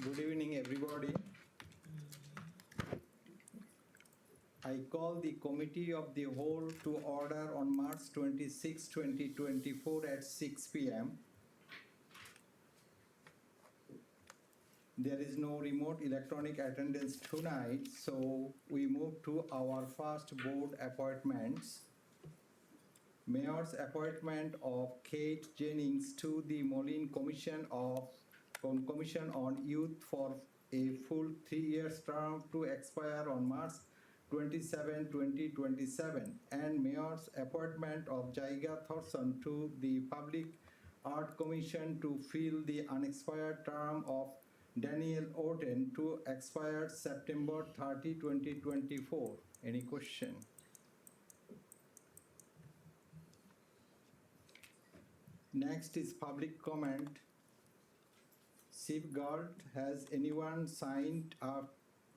Good evening, everybody. I call the Committee of the Whole to order on March 26, 2024 at 6 p.m. There is no remote electronic attendance tonight, so we move to our first board appointments. Mayor's appointment of Kate Jennings to the Moline Commission on Youth for a full 3-year term to expire on March 27, 2027, and Mayor's appointment of Jaiga Thorson to the Public Art Commission to fill the unexpired term of Daniel Oden to expire September 30, 2024. Any question? Next is public comment. Chief Guard, has anyone signed up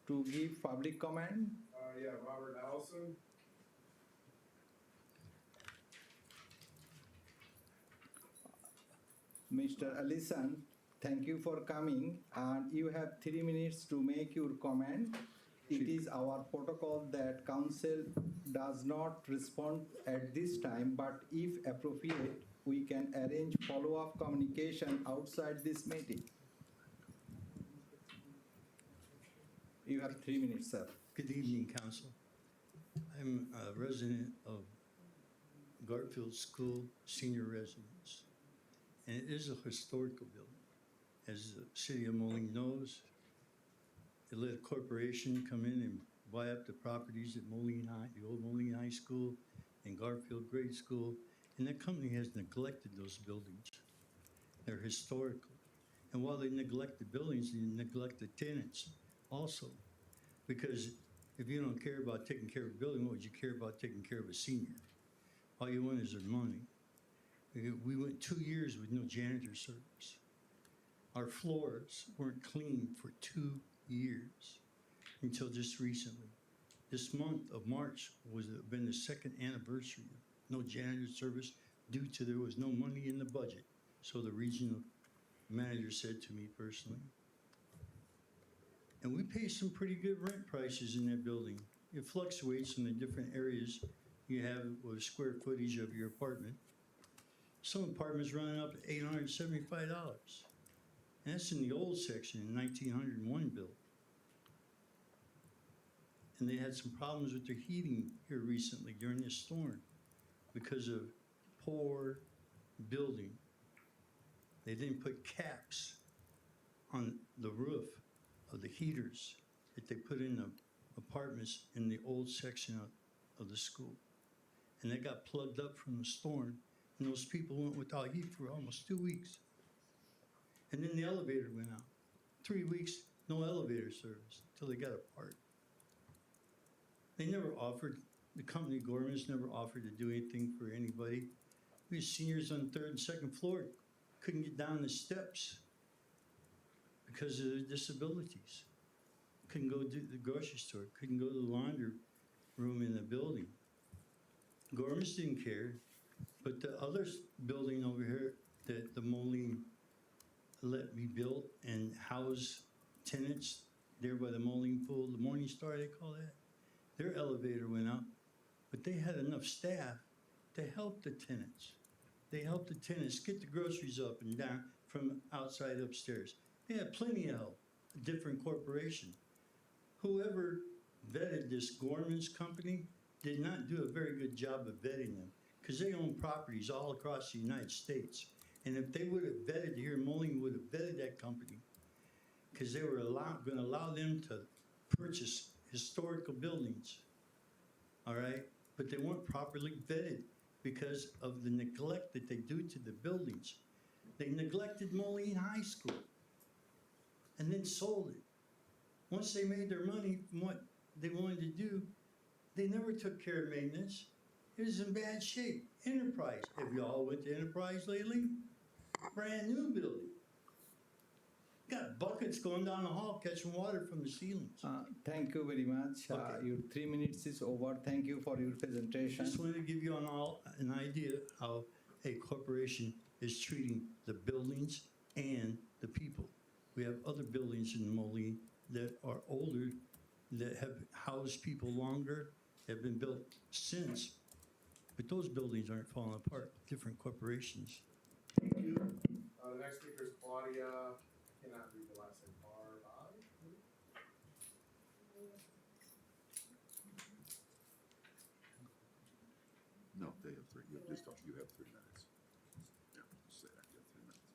to give public comment? Yeah, Robert Allison. Mr. Allison, thank you for coming, and you have 3 minutes to make your comment. It is our protocol that council does not respond at this time, but if appropriate, we can arrange follow-up communication outside this meeting. You have 3 minutes, sir. Good evening, Council. I'm a resident of Garfield School Senior Residence, and it is a historical building. As the city of Moline knows, they let a corporation come in and buy up the properties at Moline High, the old Moline High School and Garfield Grade School, and that company has neglected those buildings. They're historical. And while they neglect the buildings, they neglect the tenants also. Because if you don't care about taking care of a building, what would you care about taking care of a senior? All you want is their money. We went 2 years with no janitor service. Our floors weren't cleaned for 2 years until just recently. This month of March was been the second anniversary of no janitor service due to there was no money in the budget. So the regional manager said to me personally. And we pay some pretty good rent prices in that building. It fluctuates in the different areas you have with square footage of your apartment. Some apartments running up to $875. And that's in the old section in 1901 built. And they had some problems with their heating here recently during this storm because of poor building. They didn't put caps on the roof of the heaters that they put in the apartments in the old section of the school. And they got plugged up from the storm, and those people went without heat for almost 2 weeks. And then the elevator went out. 3 weeks, no elevator service until they got a part. They never offered, the company Gorman's never offered to do anything for anybody. We had seniors on the 3rd and 2nd floor couldn't get down the steps because of their disabilities. Couldn't go to the grocery store, couldn't go to the laundry room in the building. Gorman's didn't care, but the other building over here that the Moline let me build and house tenants there by the Moline pool, the Morning Star they call that, their elevator went up, but they had enough staff to help the tenants. They helped the tenants get the groceries up and down from outside upstairs. They had plenty of help, a different corporation. Whoever vetted this Gorman's company did not do a very good job of vetting them because they own properties all across the United States. And if they would have vetted here, Moline would have vetted that company because they were going to allow them to purchase historical buildings, all right? But they weren't properly vetted because of the neglect that they do to the buildings. They neglected Moline High School and then sold it. Once they made their money from what they wanted to do, they never took care of maintenance. It was in bad shape. Enterprise. Have you all went to Enterprise lately? Brand new building. Got buckets going down the hall catching water from the ceilings. Thank you very much. Okay. Your 3 minutes is over. Thank you for your presentation. Just wanted to give you an idea how a corporation is treating the buildings and the people. We have other buildings in Moline that are older, that have housed people longer, have been built since, but those buildings aren't falling apart, different corporations. Thank you. The next speaker is Claudia, I cannot read the last name, Barbai. No, they have three. You just don't, you have 3 minutes. Yeah, just say that, you have 3 minutes.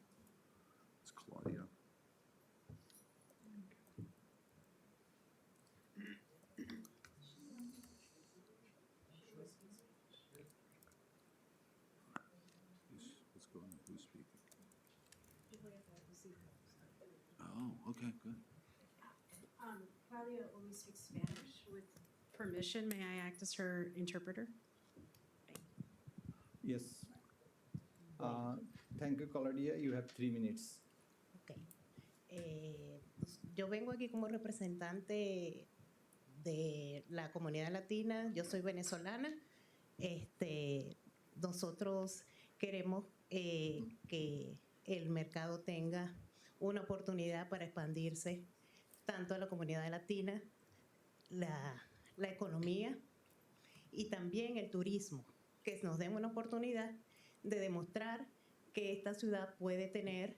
It's Claudia. What's going on? Who's speaking? Oh, okay, good. Claudia only speaks Spanish. With permission, may I act as her interpreter? Yes. Thank you, Claudia. You have 3 minutes. Ok. Yo vengo aquí como representante de la comunidad latina. Yo soy venezolana. Nosotros queremos que el mercado tenga una oportunidad para expandirse tanto a la comunidad latina, la economía y también el turismo, que nos den una oportunidad de demostrar que esta ciudad puede tener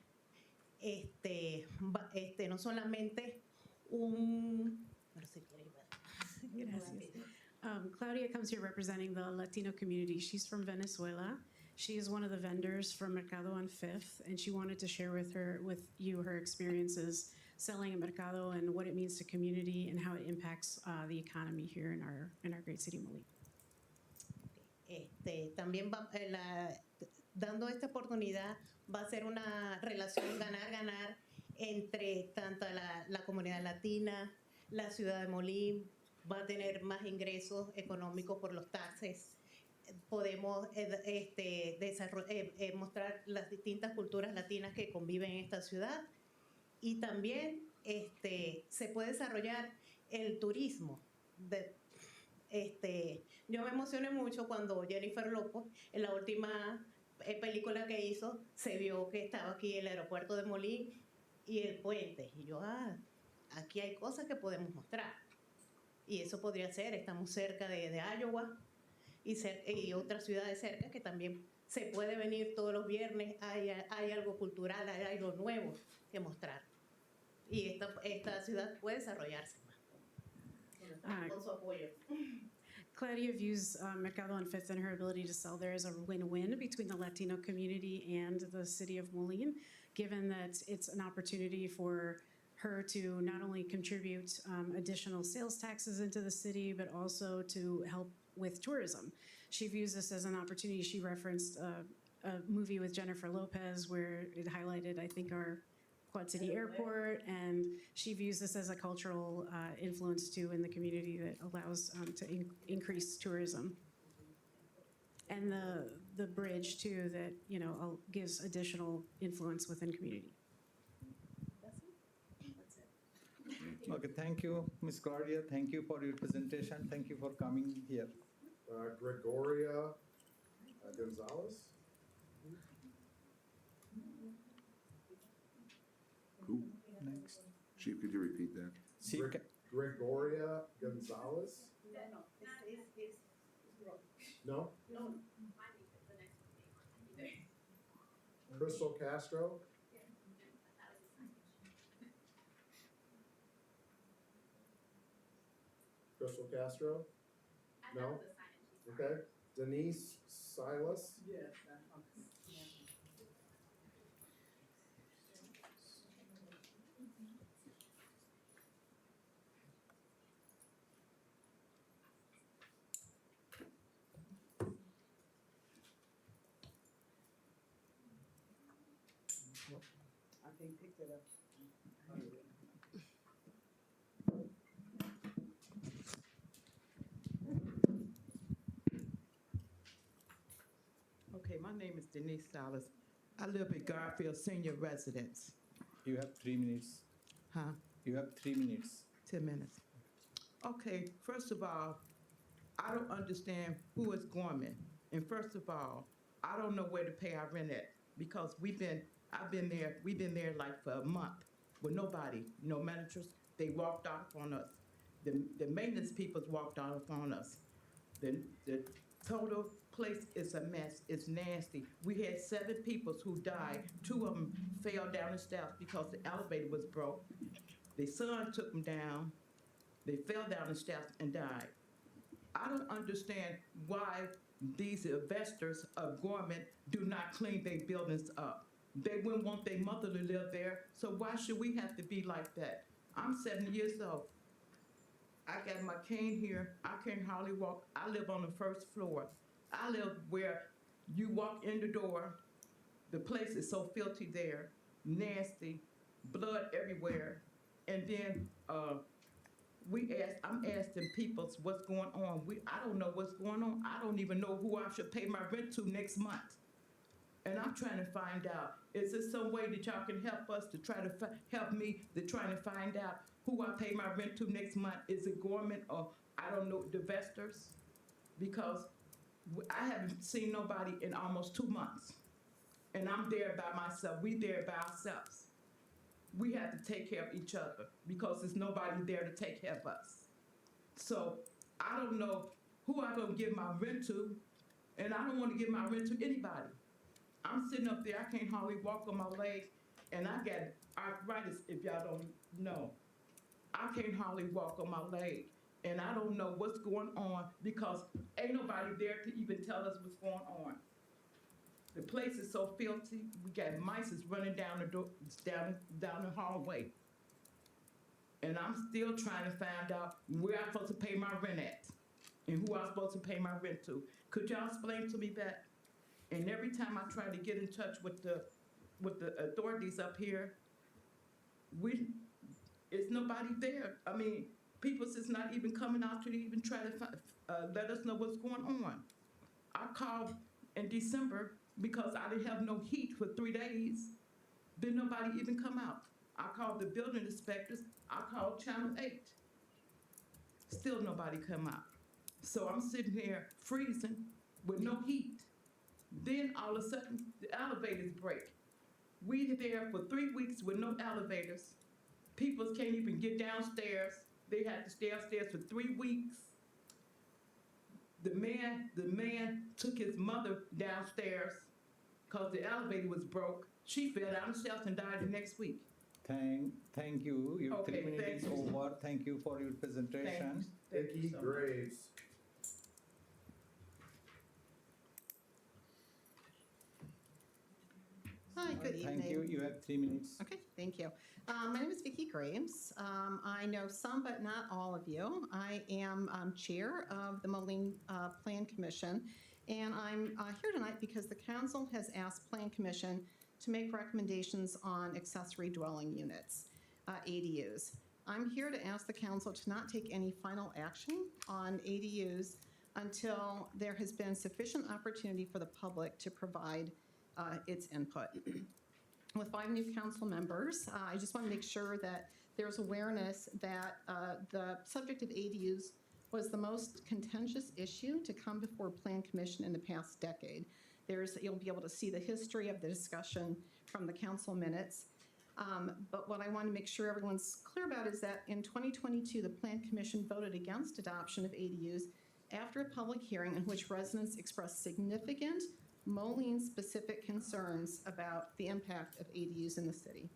no solamente un... Gracias. Claudia comes here representing the Latino community. She's from Venezuela. She is one of the vendors from Mercado on Fifth, and she wanted to share with you her experiences selling at Mercado and what it means to community and how it impacts the economy here in our great city, Moline. También dando esta oportunidad va a ser una relación ganar-ganar entre tanto la comunidad latina, la ciudad de Moline, va a tener más ingresos económicos por los taxes. Podemos mostrar las distintas culturas latinas que conviven en esta ciudad y también se puede desarrollar el turismo. Yo me emocioné mucho cuando Jennifer Lopez, en la última película que hizo, se vio que estaba aquí el aeropuerto de Moline y el puente. Y yo, aquí hay cosas que podemos mostrar. Y eso podría ser, estamos cerca de Iowa y otras ciudades cerca que también se puede venir todos los viernes, hay algo cultural, hay algo nuevo que mostrar. Y esta ciudad puede desarrollarse más con su apoyo. Claudia views Mercado on Fifth and her ability to sell there as a win-win between the Latino community and the city of Moline, given that it's an opportunity for her to not only contribute additional sales taxes into the city, but also to help with tourism. She views this as an opportunity. She referenced a movie with Jennifer Lopez where it highlighted, I think, our Quad City Airport, and she views this as a cultural influence too in the community that allows to increase tourism. And the bridge too that gives additional influence within community. Okay, thank you, Ms. Claudia. Thank you for your presentation. Thank you for coming here. Gregoria Gonzalez. Who? Next. Chief, could you repeat that? Gregoria Gonzalez. No? Crystal Castro. Crystal Castro? No? Okay. Denise Silas? Yes. I think picked it up. Okay, my name is Denise Salas. I live at Garfield Senior Residence. You have 3 minutes. Huh? You have 3 minutes. 10 minutes. Okay, first of all, I don't understand who is Gorman. And first of all, I don't know where to pay our rent at because we've been there like for a month. with nobody, no managers. They walked off on us. The maintenance peoples walked off on us. The total place is a mess. It's nasty. We had 7 people who died. 2 of them fell down the steps because the elevator was broke. The son took them down. They fell down the steps and died. I don't understand why these investors of government do not clean their buildings up. They wouldn't want their mother to live there, so why should we have to be like that? I'm 70 years old. I got my cane here. I can't hardly walk. I live on the first floor. I live where you walk in the door. The place is so filthy there, nasty, blood everywhere. And then I'm asking people what's going on. I don't know what's going on. I don't even know who I should pay my rent to next month. And I'm trying to find out, is there some way that y'all can help us to try to help me to try to find out who I pay my rent to next month? Is it government or, I don't know, the investors? Because I haven't seen nobody in almost 2 months. And I'm there by myself. We there by ourselves. We have to take care of each other because there's nobody there to take care of us. So I don't know who I'm gonna give my rent to, and I don't want to give my rent to anybody. I'm sitting up there, I can't hardly walk on my leg, and I got arthritis, if y'all don't know. I can't hardly walk on my leg, and I don't know what's going on because ain't nobody there to even tell us what's going on. The place is so filthy. We got mice is running down the door, down the hallway. And I'm still trying to find out where I'm supposed to pay my rent at and who I'm supposed to pay my rent to. Could y'all explain to me that? And every time I try to get in touch with the authorities up here, it's nobody there. I mean, people is not even coming out to even try to let us know what's going on. I called in December because I didn't have no heat for 3 days. Didn't nobody even come out. I called the building inspectors. I called Channel 8. Still nobody come out. So I'm sitting here freezing with no heat. Then all of a sudden, the elevators break. We there for 3 weeks with no elevators. People can't even get downstairs. They had to stay upstairs for 3 weeks. The man took his mother downstairs because the elevator was broke. She fell down the steps and died the next week. Thank you. Your Okay, 3 minutes is thank you. over. Thank you for your presentation. Thank you Vicky so much. Graves. Hi, good evening. Thank you. You have 3 minutes. Okay, thank you. My name is Vicki Graves. I know some, but not all of you. I am chair of the Moline Plan Commission, and I'm here tonight because the council has asked Plan Commission to make recommendations on accessory dwelling units, ADUs. I'm here to ask the council to not take any final action on ADUs until there has been sufficient opportunity for the public to provide its input. With 5 new council members, I just want to make sure that there's awareness that the subject of ADUs was the most contentious issue to come before Plan Commission in the past decade. You'll be able to see the history of the discussion from the council minutes. But what I want to make sure everyone's clear about is that in 2022, the Plan Commission voted against adoption of ADUs after a public hearing in which residents expressed significant Moline-specific concerns about the impact of ADUs in the city.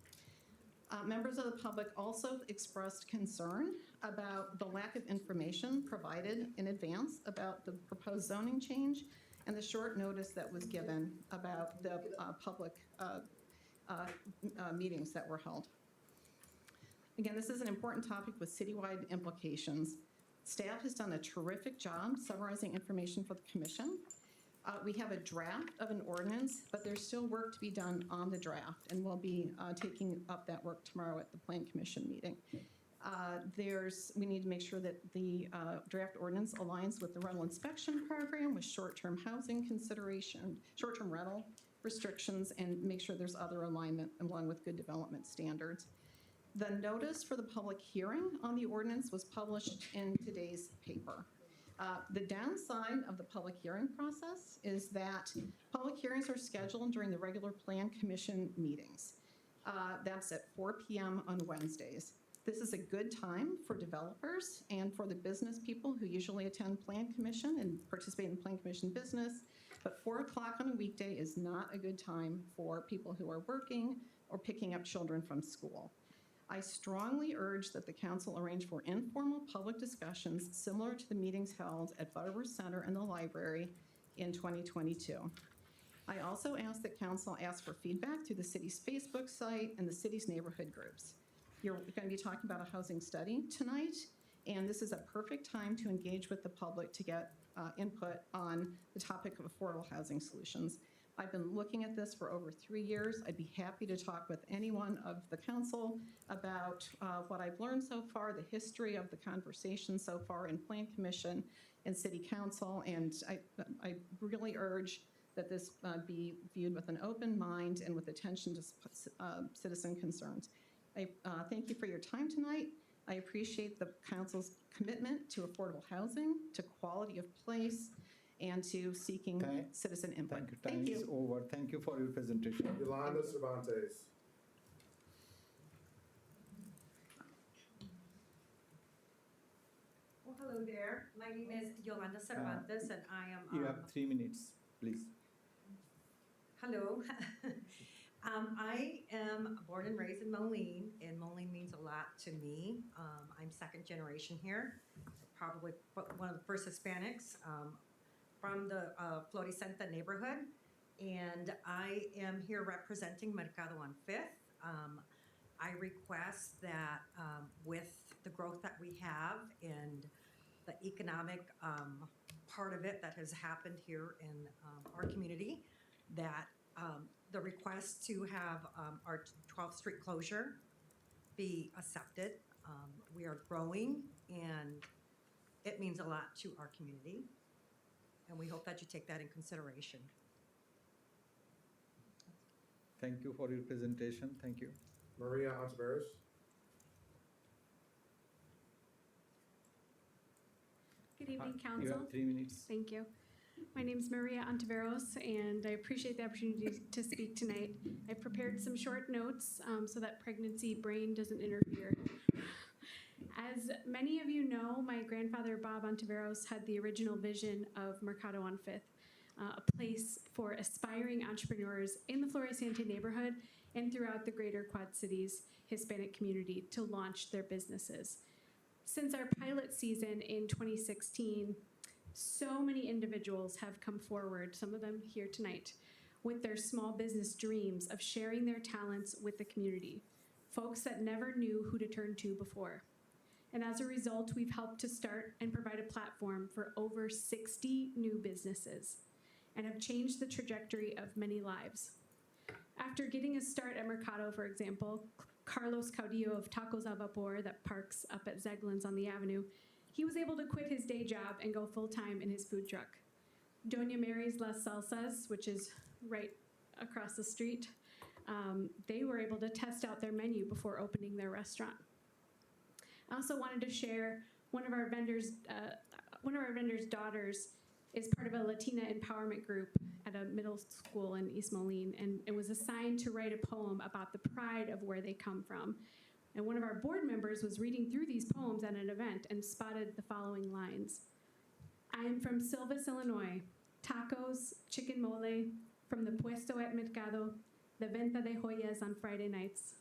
Members of the public also expressed concern about the lack of information provided in advance about the proposed zoning change and the short notice that was given about the public meetings that were held. Again, this is an important topic with citywide implications. Staff has done a terrific job summarizing information for the commission. We have a draft of an ordinance, but there's still work to be done on the draft, and we'll be taking up that work tomorrow at the Plan Commission meeting. We need to make sure that the draft ordinance aligns with the rental inspection program, with short-term housing consideration, short-term rental restrictions, and make sure there's other alignment along with good development standards. The notice for the public hearing on the ordinance was published in today's paper. The downside of the public hearing process is that public hearings are scheduled during the regular Plan Commission meetings. That's at 4 p.m. on Wednesdays. This is a good time for developers and for the business people who usually attend Plan Commission and participate in Plan Commission business. But 4 o'clock on a weekday is not a good time for people who are working or picking up children from school. I strongly urge that the council arrange for informal public discussions similar to the meetings held at Butterworth Center and the library in 2022. I also ask that council ask for feedback through the city's Facebook site and the city's neighborhood groups. You're going to be talking about a housing study tonight, and this is a perfect time to engage with the public to get input on the topic of affordable housing solutions. I've been looking at this for over 3 years. I'd be happy to talk with anyone of the council about what I've learned so far, the history of the conversation so far in Plan Commission and City Council, and I really urge that this be viewed with an open mind and with attention to citizen concerns. I thank you for your time tonight. I appreciate the council's commitment to affordable housing, to quality of place, and to seeking citizen input. Thank you. Time is over. Thank you for your presentation. Yolanda Cervantes. Well, hello there. My name is Yolanda Cervantes, and I am. You have 3 minutes, please. Hello. I am born and raised in Moline, and Moline means a lot to me. I'm second generation here, probably one of the first Hispanics from the Floricenta neighborhood, and I am here representing Mercado on 5th. I request that with the growth that we have and the economic part of it that has happened here in our community, that the request to have our 12th Street closure be accepted. We are growing, and it means a lot to our community, and we hope that you take that in consideration. Thank you for your presentation. Thank you. Maria Ontiveros. Good evening, You council. have 3 minutes. Thank you. My name is Maria Ontiveros, and I appreciate the opportunity to speak tonight. I prepared some short notes so that pregnancy brain doesn't interfere. As many of you know, my grandfather, Bob Ontiveros, had the original vision of Mercado on 5th, a place for aspiring entrepreneurs in the Floricienta neighborhood and throughout the greater Quad Cities Hispanic community to launch their businesses. Since our pilot season in 2016, so many individuals have come forward, some of them here tonight, with their small business dreams of sharing their talents with the community, folks that never knew who to turn to before. And as a result, we've helped to start and provide a platform for over 60 new businesses and have changed the trajectory of many lives. After getting a start at Mercado, for example, Carlos Caudillo of Tacos Al Vapor that parks up at Zeglin's on the Avenue, he was able to quit his day job and go full-time in his food truck. Doña Mary's Las Salsas, which is right across the street, they were able to test out their menu before opening their restaurant. I also wanted to share one of our vendors' daughters is part of a Latina empowerment group at a middle school in East Moline, and it was assigned to write a poem about the pride of where they come from. And one of our board members was reading through these poems at an event and spotted the following lines. I am from Silvis, Illinois. Tacos, chicken mole, from the puesto at Mercado, the venta de joyas on Friday nights,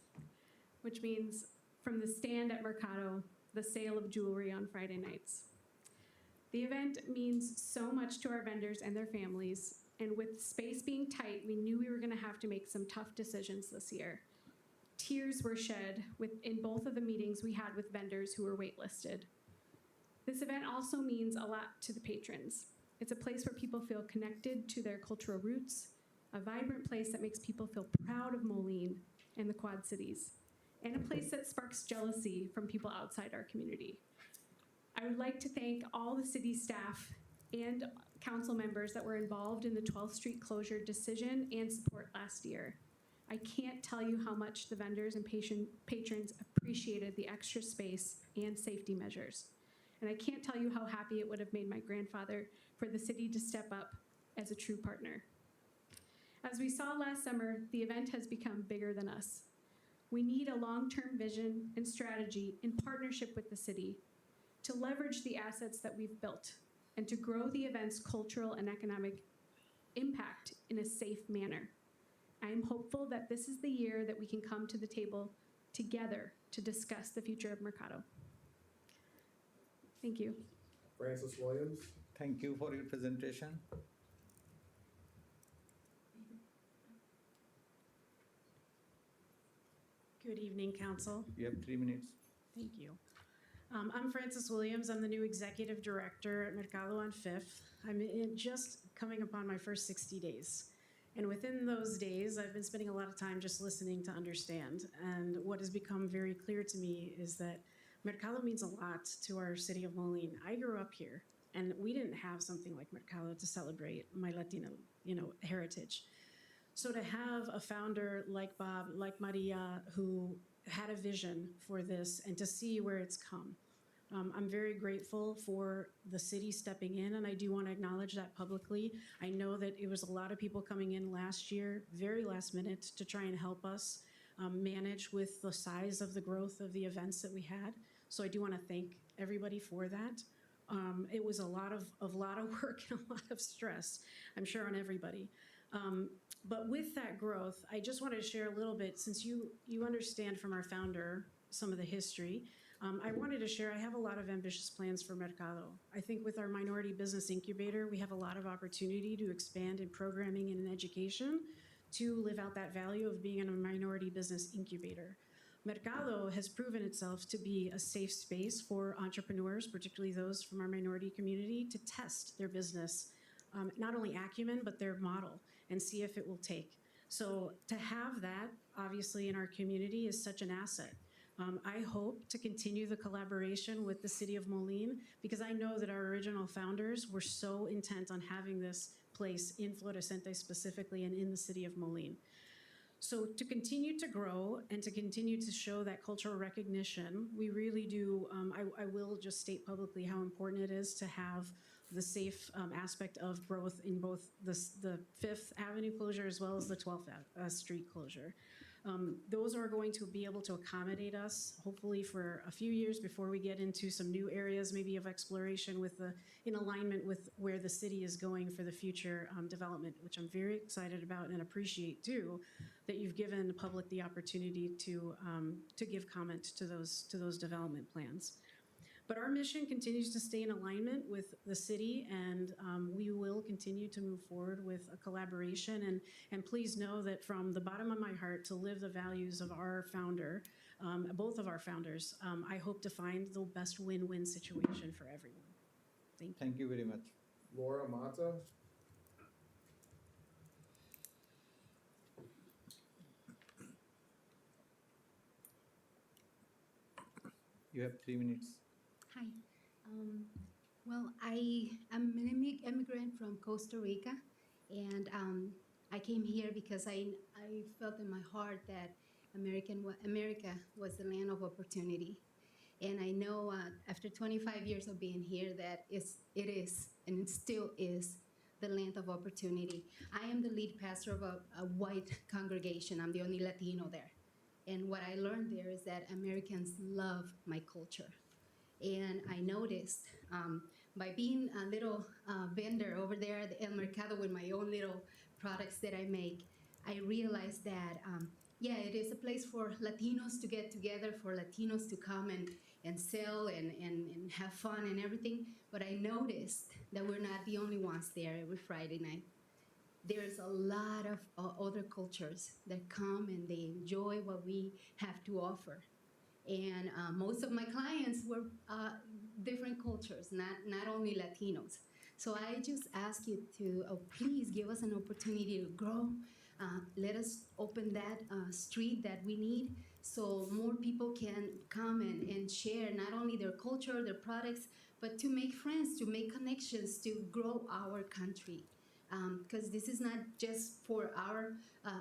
which means from the stand at Mercado, the sale of jewelry on Friday nights. The event means so much to our vendors and their families, and with space being tight, we knew we were gonna have to make some tough decisions this year. Tears were shed in both of the meetings we had with vendors who were waitlisted. This event also means a lot to the patrons. It's a place where people feel connected to their cultural roots, a vibrant place that makes people feel proud of Moline and the Quad Cities, and a place that sparks jealousy from people outside our community. I would like to thank all the city staff and council members that were involved in the 12th Street closure decision and support last year. I can't tell you how much the vendors and patrons appreciated the extra space and safety measures. And I can't tell you how happy it would have made my grandfather for the city to step up as a true partner. As we saw last summer, the event has become bigger than us. We need a long-term vision and strategy in partnership with the city to leverage the assets that we've built and to grow the event's cultural and economic impact in a safe manner. I am hopeful that this is the year that we can come to the table together to discuss the future of Mercado. Thank you. Francis Williams. Thank you for your presentation. Good evening, Council. You have 3 minutes. Thank you. I'm Frances Williams. I'm the new Executive Director at Mercado on Fifth. I'm just coming upon my first 60 days. And within those days, I've been spending a lot of time just listening to understand. And what has become very clear to me is that Mercado means a lot to our city of Moline. I grew up here, and we didn't have something like Mercado to celebrate my Latino, heritage. So to have a founder like Bob, like Maria, who had a vision for this and to see where it's come, I'm very grateful for the city stepping in, and I do want to acknowledge that publicly. I know that it was a lot of people coming in last year, very last minute, to try and help us manage with the size of the growth of the events that we had. So I do want to thank everybody for that. It was a lot of work and a lot of stress, I'm sure, on everybody. But with that growth, I just wanted to share a little bit, since you understand from our founder some of the history. I wanted to share, I have a lot of ambitious plans for Mercado. I think with our Minority Business Incubator, we have a lot of opportunity to expand in programming and in education to live out that value of being in a minority business incubator. Mercado has proven itself to be a safe space for entrepreneurs, particularly those from our minority community, to test their business, not only acumen, but their model, and see if it will take. So to have that, obviously, in our community is such an asset. I hope to continue the collaboration with the city of Moline, because I know that our original founders were so intent on having this place in Florescente specifically and in the city of Moline. So to continue to grow and to continue to show that cultural recognition, we really do, I will just state publicly how important it is to have the safe aspect of growth in both the Fifth Avenue closure as well as the 12th Street closure. Those are going to be able to accommodate us, hopefully for a few years before we get into some new areas, maybe of exploration in alignment with where the city is going for the future development, which I'm very excited about and appreciate too, that you've given the public the opportunity to give comment to those development plans. But our mission continues to stay in alignment with the city, and we will continue to move forward with a collaboration. And please know that from the bottom of my heart, to live the values of our founder, both of our founders, I hope to find the best win-win situation for everyone. Thank you. Thank you very much. Laura Mata. You have 3 minutes. Hi. Well, I am an immigrant from Costa Rica, and I came here because I felt in my heart that America was the land of opportunity. And I know after 25 years of being here that it is, and it still is, the land of opportunity. I am the lead pastor of a white congregation. I'm the only Latino there. And what I learned there is that Americans love my culture. And I noticed by being a little vendor over there at the El Mercado with my own little products that I make, I realized that, yeah, it is a place for Latinos to get together, for Latinos to come and sell and have fun and everything. But I noticed that we're not the only ones there every Friday night. There's a lot of other cultures that come and they enjoy what we have to offer. And most of my clients were different cultures, not only Latinos. So I just ask you to please give us an opportunity to grow. Let us open that street that we need so more people can come and share not only their culture, their products, but to make friends, to make connections, to grow our country. Because this is not just for our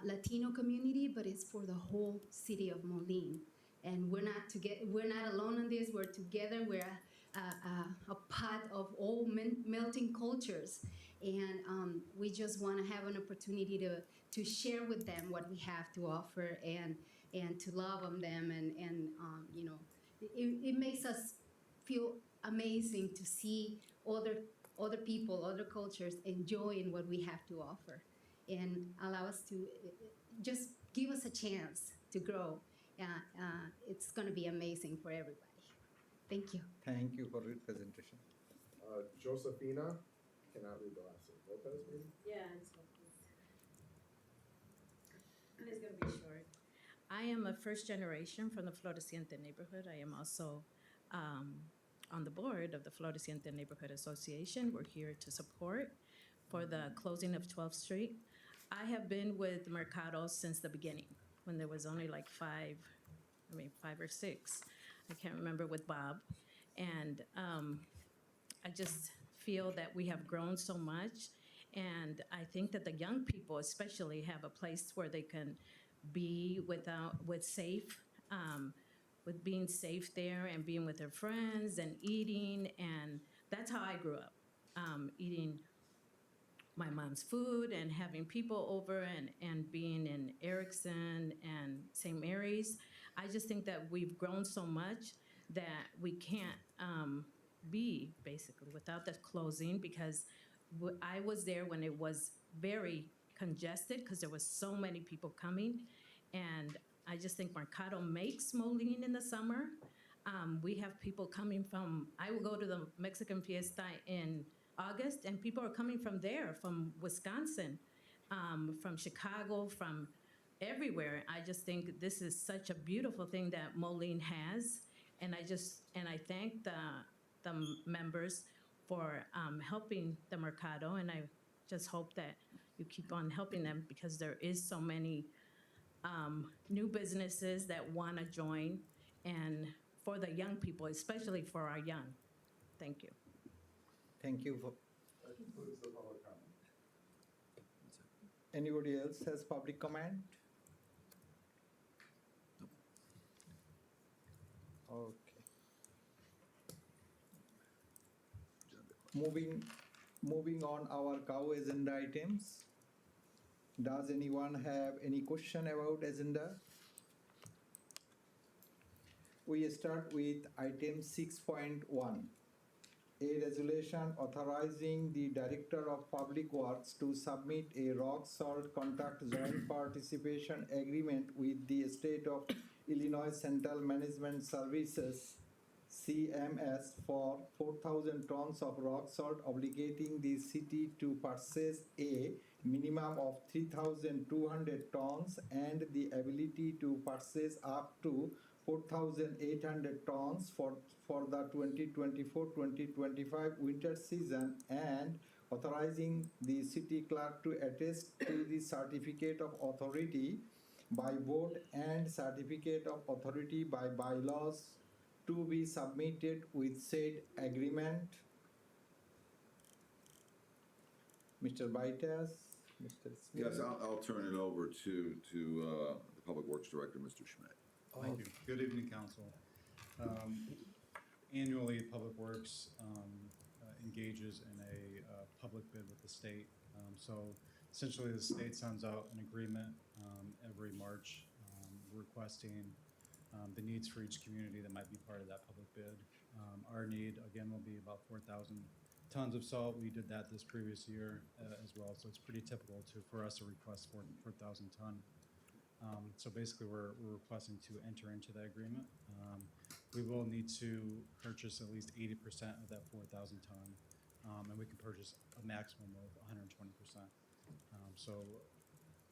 Latino community, but it's for the whole city of Moline. And we're not alone on this. We're together. We're a pot of all melting cultures, and we just want to have an opportunity to share with them what we have to offer, and and to love on them. And you know, it makes us feel amazing to see other people, other cultures enjoying what we have to offer, and allow us to just give us a chance to grow. It's going to be amazing for everybody. Thank you. Thank you for your presentation. Josefina, cannot read the last name. Lopez, maybe? Yeah, it's going to be short. I am a first generation from the Floreciente neighborhood. I am also on the board of the Floreciente Neighborhood Association. We're here to support for the closing of 12th Street. I have been with Mercado since the beginning, when there was only like five or six. I can't remember, with Bob. And I just feel that we have grown so much. And I think that the young people especially have a place where they can be with being safe there and being with their friends and eating. And that's how I grew up, eating my mom's food and having people over and being in Erickson and St. Mary's. I just think that we've grown so much that we can't be basically without the closing, because I was there when it was very congested because there was so many people coming. And I just think Mercado makes Moline in the summer. We have people coming from, I will go to the Mexican Fiesta in August, and people are coming from there, from Wisconsin, from Chicago, from everywhere. I just think this is such a beautiful thing that Moline has. And I thank the members for helping the Mercado, and I just hope that you keep on helping them, because there is so many new businesses that want to join, and for the young people, especially for our young. Thank you. Thank you. That concludes the public comment. Anybody else has public comment? Okay. Moving on our cow agenda items. Does anyone have any question about agenda? We start with item 6.1. A resolution authorizing the Director of Public Works to submit a rock salt contract joint participation agreement with the State of Illinois Central Management Services, CMS, for 4,000 tons of rock salt, obligating the city to purchase a minimum of 3,200 tons and the ability to purchase up to 4,800 tons for the 2024-2025 winter season, and authorizing the city clerk to attest to the certificate of authority by vote and certificate of authority by bylaws to be submitted with said agreement. Mr. Baitas, Mr. Smith. Yes, I'll turn it over to the Public Works Director, Mr. Schmidt. Thank you. Good evening, Council. Annually, Public Works engages in a public bid with the state. So essentially, the state sends out an agreement every March requesting the needs for each community that might be part of that public bid. Our need, again, will be about 4,000 tons of salt. We did that this previous year as well, so it's pretty typical for us to request 4,000 ton. So basically, we're requesting to enter into that agreement. We will need to purchase at least 80% of that 4,000 ton, and we can purchase a maximum of 120%. So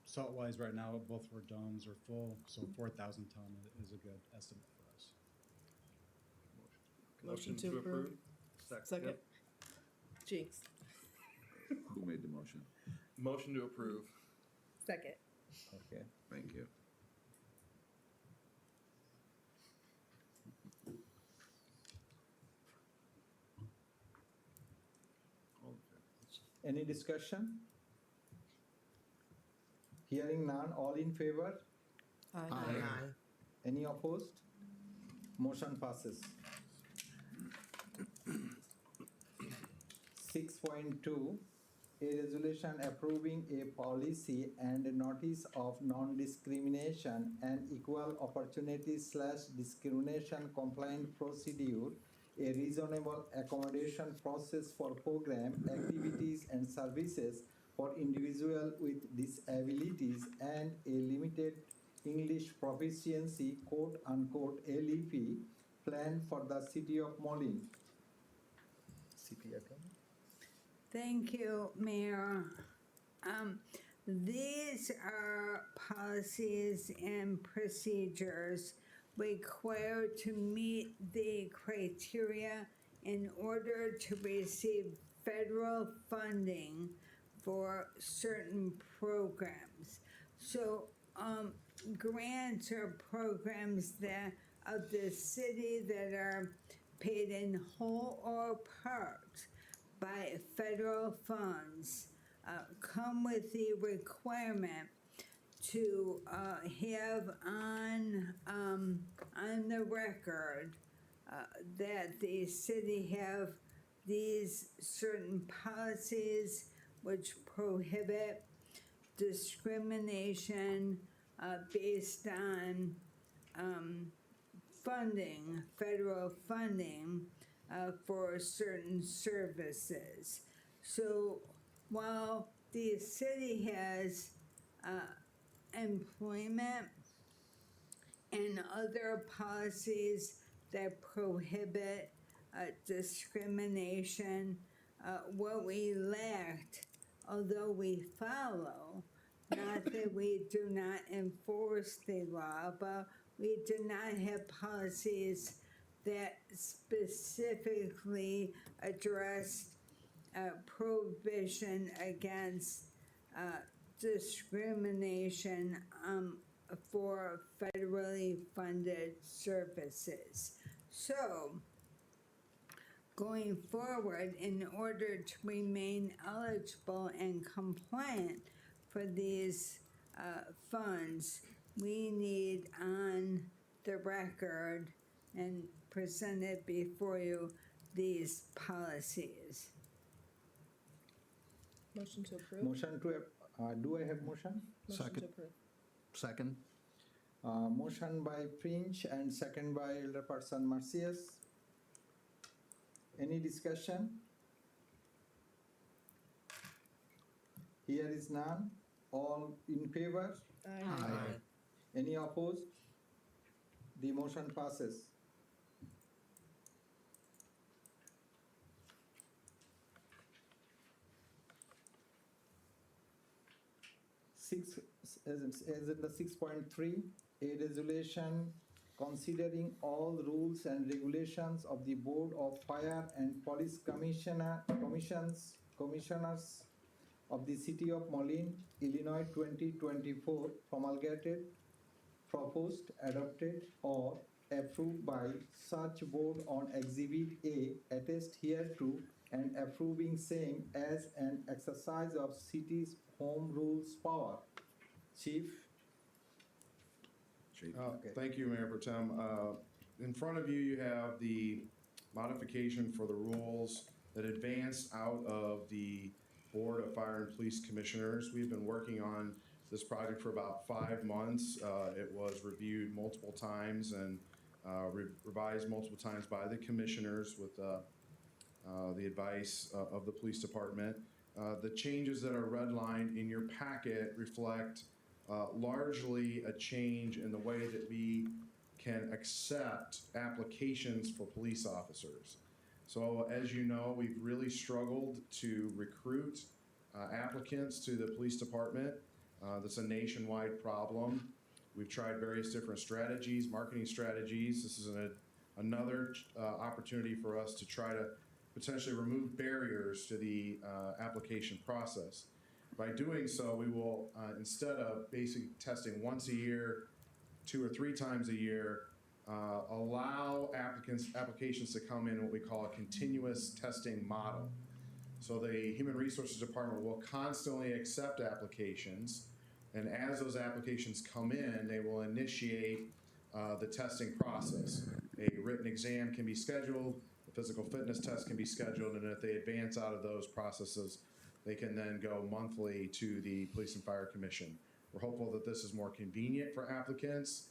salt-wise, right now, both of our domes are full, so 4,000 ton is a good estimate for us. Motion to approve. Second. Jinx. Who made the motion? Motion to approve. Second. Okay. Thank you. Any discussion? Hearing none, all in favor? Aye. Any opposed? Motion passes. 6.2, a resolution approving a policy and a notice of non-discrimination and equal opportunity / discrimination compliant procedure, a reasonable accommodation process for program, activities and services for individuals with disabilities, and a limited English proficiency quote unquote LEP plan for the city of Moline. CPI plan. Thank you, Mayor. These are policies and procedures required to meet the criteria in order to receive federal funding for certain programs. So, grants or programs that of the city that are paid in whole or part by federal funds come with the requirement to have on the record that the city have these certain policies which prohibit discrimination based on funding, federal funding for certain services. So while the city has employment and other policies that prohibit discrimination, what we lacked, although we follow, not that we do not enforce the law, but we do not have policies that specifically address prohibition against discrimination for federally funded services. So, going forward, in order to remain eligible and compliant for these funds, we need on the record and presented before you these policies. Motion to approve? Motion to, do I have motion? Motion to approve. Second. Motion by Prince and second by Elderperson Marcius. Any discussion? Here is none. All in favor? Aye. Any opposed? The motion passes. As in the 6.3, a resolution considering all rules and regulations of the Board of Fire and Police Commissioners of the City of Moline, Illinois 2024, promulgated, proposed, adopted, or approved by such board on Exhibit A attached hereto, and approving same as an exercise of city's home rules power. Chief? Okay. Thank you, Mayor Pro Tem. In front of you, you have the modification for the rules that advanced out of the Board of Fire and Police Commissioners. We've been working on this project for about 5 months. It was reviewed multiple times and revised multiple times by the commissioners with the advice of the police department. The changes that are redlined in your packet reflect largely a change in the way that we can accept applications for police officers. So as you know, we've really struggled to recruit applicants to the police department. That's a nationwide problem. We've tried various different strategies, marketing strategies. This is another opportunity for us to try to potentially remove barriers to the application process. By doing so, we will, instead of basically testing once a year, 2 or 3 times a year, allow applications to come in what we call a continuous testing model. So the Human Resources Department will constantly accept applications, and as those applications come in, they will initiate the testing process. A written exam can be scheduled, a physical fitness test can be scheduled, and if they advance out of those processes, they can then go monthly to the Police and Fire Commission. We're hopeful that this is more convenient for applicants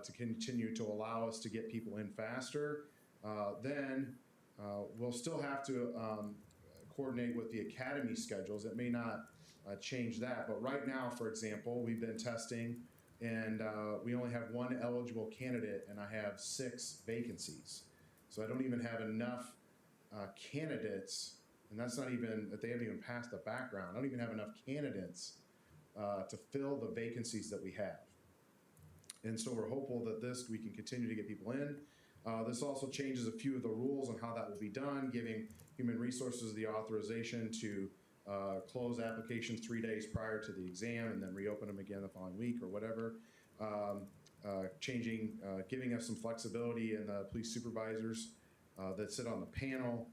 to continue to allow us to get people in faster. Then we'll still have to coordinate with the academy schedules. It may not change that, but right now, for example, we've been testing and we only have one eligible candidate and I have 6 vacancies. So I don't even have enough candidates, and that's not even, that they haven't even passed the background. I don't even have enough candidates to fill the vacancies that we have. And so we're hopeful that we can continue to get people in. This also changes a few of the rules on how that will be done, giving Human Resources the authorization to close applications 3 days prior to the exam and then reopen them again the following week or whatever. Giving us some flexibility in the police supervisors that sit on the panel,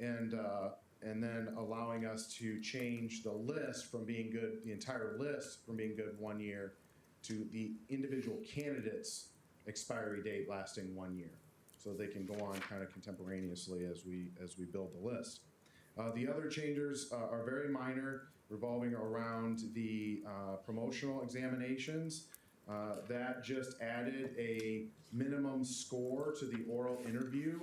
and then allowing us to change the list from being good, the entire list from being good 1 year to the individual candidates' expiry date lasting 1 year. So they can go on kind of contemporaneously as we build the list. The other changes are very minor, revolving around the promotional examinations. That just added a minimum score to the oral interview.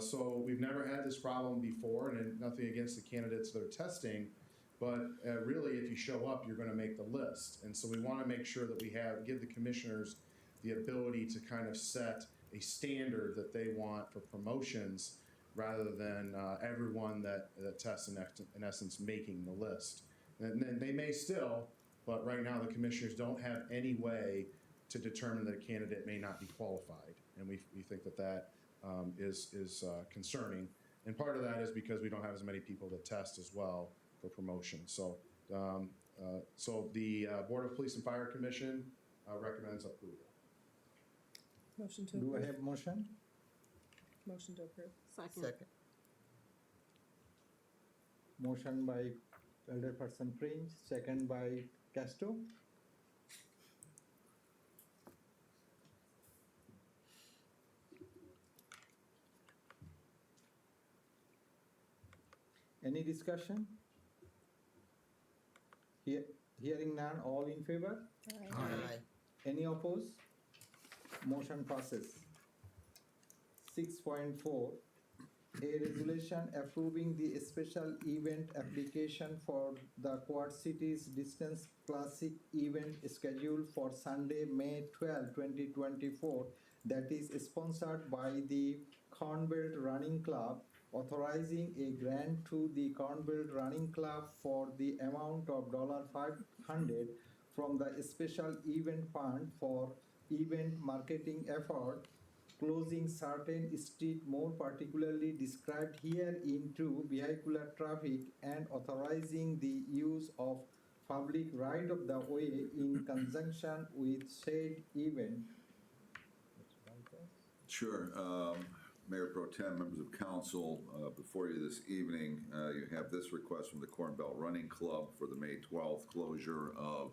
So we've never had this problem before, and nothing against the candidates that are testing, but really if you show up, you're gonna make the list. And so we wanna make sure that we give the commissioners the ability to kind of set a standard that they want for promotions rather than everyone that tests in essence making the list. And then they may still, but right now the commissioners don't have any way to determine that a candidate may not be qualified. And we think that is concerning. And part of that is because we don't have as many people that test as well for promotion. So, the Board of Police and Fire Commission recommends approval. Motion to Do I approve. have motion? Motion to approve. Second. Motion by Elderperson Prince, second by Casto. Any discussion? Hearing none, all in favor? Aye. Any opposed? Motion passes. 6.4, a resolution approving the special event application for the Quad Cities Distance Classic event scheduled for Sunday, May 12, 2024, that is sponsored by the Cornbelt Running Club, authorizing a grant to the Cornbelt Running Club for the amount of $500 from the special event fund for event marketing effort, closing certain street more particularly described here into vehicular traffic, and authorizing the use of public right of the way in conjunction with said event. Sure. Mayor Pro Tem, members of council, before you this evening, you have this request from the Corn Belt Running Club for the May 12th closure of,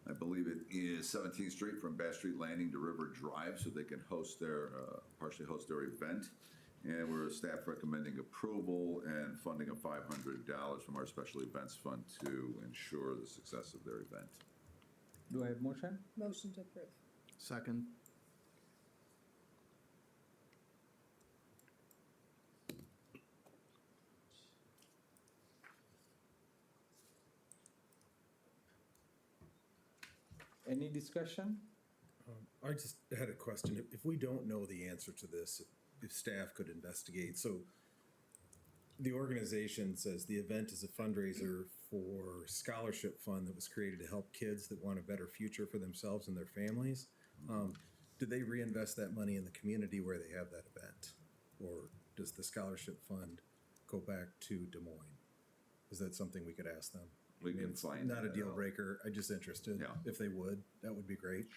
I believe it is 17th Street from Bass Street Landing to River Drive, so they can partially host their event. And we're staff recommending approval and funding of $500 from our special events fund to ensure the success of their event. Do I have motion? Motion to approve. Second. Any discussion? I just had a question. If we don't know the answer to this, if staff could investigate. So the organization says the event is a fundraiser for scholarship fund that was created to help kids that want a better future for themselves and their families. Do they reinvest that money in the community where they have that event? Or does the scholarship fund go back to Des Moines? Is that something we could ask them? We can find Not a that deal out. breaker. I'm just interested. Yeah. If they would, that would be great.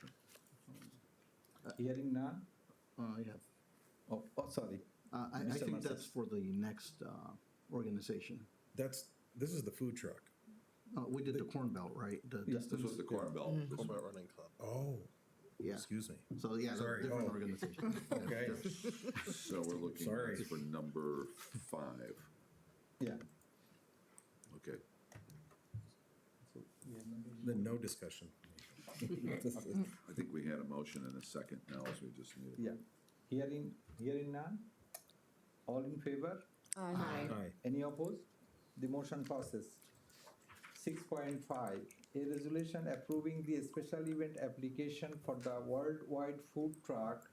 Hearing none? Yeah. Oh, sorry. I Mr. think Marcus. that's for the next organization. This is the food truck. We did the Corn Belt, right? This was the Corn Belt. Corn Belt Running Club. Oh, Yeah. excuse me. So, yeah, Sorry. different Oh. organization. Okay. So we're looking Sorry. for number 5. Yeah. Okay. Then no discussion. I think we had a motion and a second now, so we just need. Yeah. Hearing none? All in favor? Aye. Aye. Any opposed? The motion passes. 6.5, a resolution approving the special event application for the worldwide food truck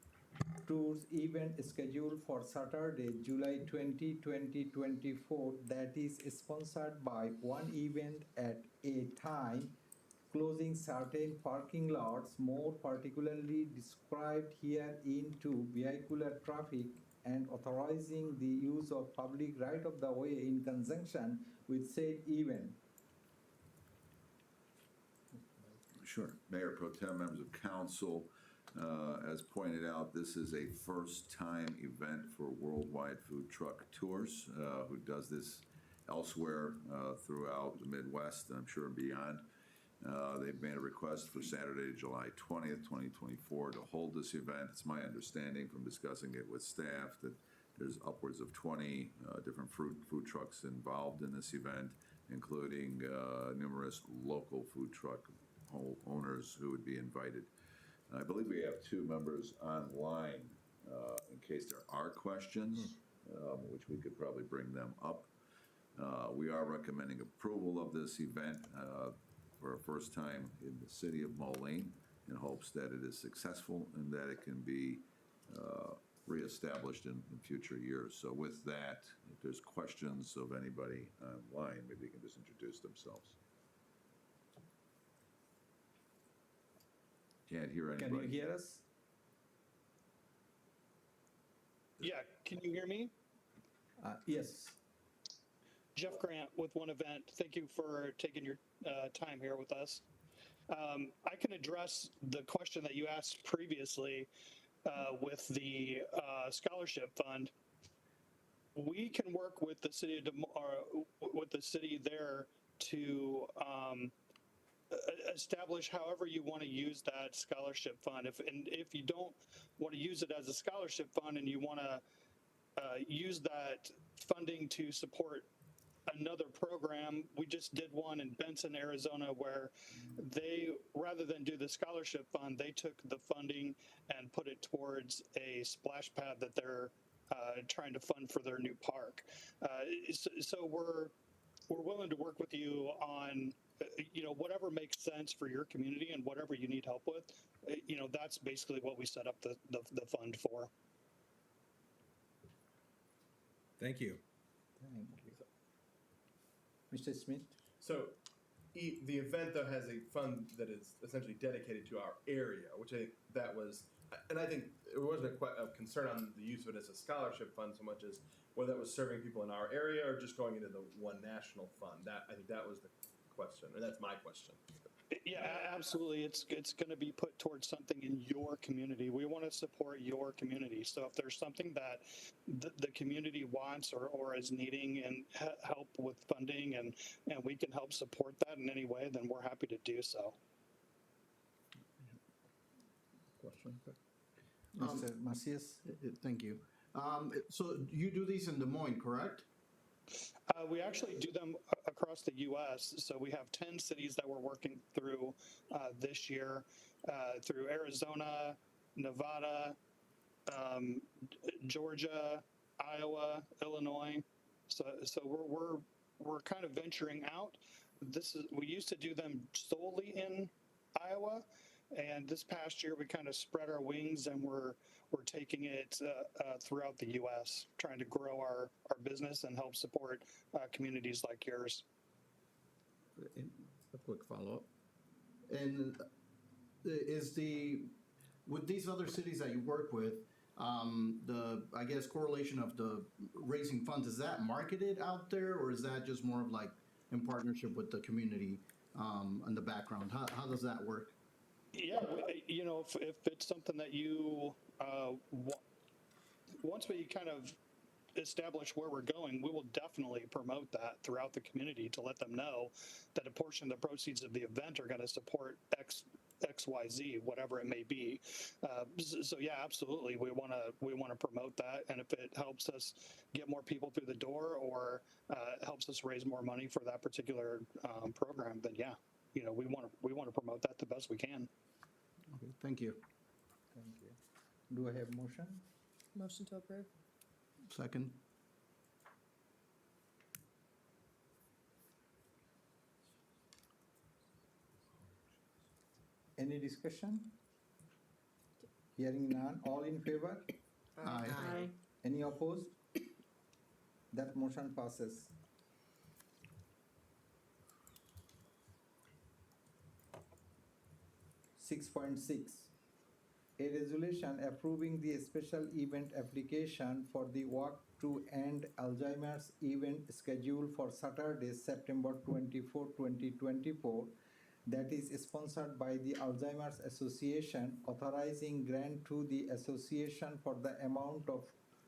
tours event scheduled for Saturday, July 20, 2024, that is sponsored by one event at a time, closing certain parking lots, more particularly described here into vehicular traffic, and authorizing the use of public right of the way in conjunction with said event. Sure. Mayor Pro Tem, members of council, as pointed out, this is a first-time event for Worldwide Food Truck Tours, who does this elsewhere throughout the Midwest, and I'm sure beyond. They've made a request for Saturday, July 20th, 2024, to hold this event. It's my understanding from discussing it with staff that there's upwards of 20 different food trucks involved in this event, including numerous local food truck owners who would be invited. I believe we have two members online in case there are questions, which we could probably bring them up. We are recommending approval of this event for a first time in the city of Moline in hopes that it is successful and that it can be reestablished in future years. So with that, if there's questions of anybody online, maybe they can just introduce themselves. Can't hear anybody. Can you hear us? Yeah, can you hear me? Yes. Jeff Grant with One Event. Thank you for taking your time here with us. I can address the question that you asked previously with the scholarship fund. We can work with the city of with the city there to establish however you want to use that scholarship fund. If you don't want to use it as a scholarship fund and you want to use that funding to support another program, we just did one in Benson, Arizona, where they, rather than do the scholarship fund, they took the funding and put it towards a splash pad that they're trying to fund for their new park. So we're willing to work with you on whatever makes sense for your community and whatever you need help with. That's basically what we set up the fund for. Thank you. Thank you. Mr. Smith? So the event, though, has a fund that is essentially dedicated to our area, which I think that was, and I think there wasn't a concern on the use of it as a scholarship fund so much as whether that was serving people in our area or just going into the one national fund. I think that was the question, or that's my question. Yeah, absolutely. It's going to be put towards something in your community. We want to support your community. So if there's something that the community wants or is needing and help with funding and we can help support that in any way, then we're happy to do so. Question? Mr. Macias? Thank you. So you do these in Des Moines, correct? We actually do them across the U.S. So we have 10 cities that we're working through this year, through Arizona, Nevada, Georgia, Iowa, Illinois. So we're kind of venturing out. We used to do them solely in Iowa, and this past year we kind of spread our wings and we're taking it throughout the U.S., trying to grow our business and help support communities like yours. A quick follow-up. And with these other cities that you work with, I guess, correlation of the raising funds, is that marketed out there, or is that just more of like in partnership with the community in the background? How does that work? Yeah, if it's something that you once we kind of establish where we're going, we will definitely promote that throughout the community to let them know that a portion of the proceeds of the event are going to support XYZ, whatever it may be. So yeah, absolutely, we want to promote that, and if it helps us get more people through the door or helps us raise more money for that particular program, then yeah, you know, we want to promote that the best we can. Okay, thank you. Thank you. Do I have motion? Motion to approve. Second. Any discussion? Hearing none, all in favor? Aye. Any opposed? That motion passes. 6.6, a resolution approving the special event application for the Walk to End Alzheimer's event scheduled for Saturday, September 24, 2024, that is sponsored by the Alzheimer's Association, authorizing grant to the association for the amount of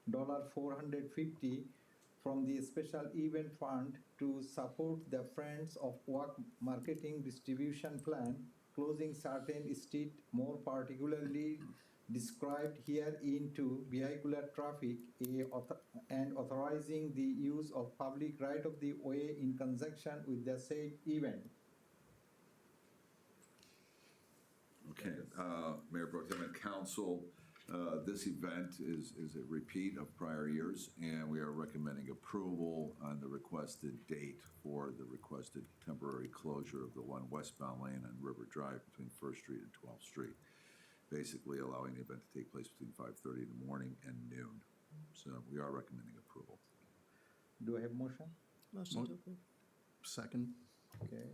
$450 from the special event fund to support the Friends of Walk marketing distribution plan, closing certain street, more particularly described here into vehicular traffic, and authorizing the use of public right of the way in conjunction with the said event. Okay, Mayor Pro Tem and Council, this event is a repeat of prior years, and we are recommending approval on the requested date for the requested temporary closure of the one westbound lane on River Drive between First Street and 12th Street, basically allowing the event to take place between 5:30 in the morning and noon. So we are recommending approval. Do I have motion? Motion to approve. Second. Okay.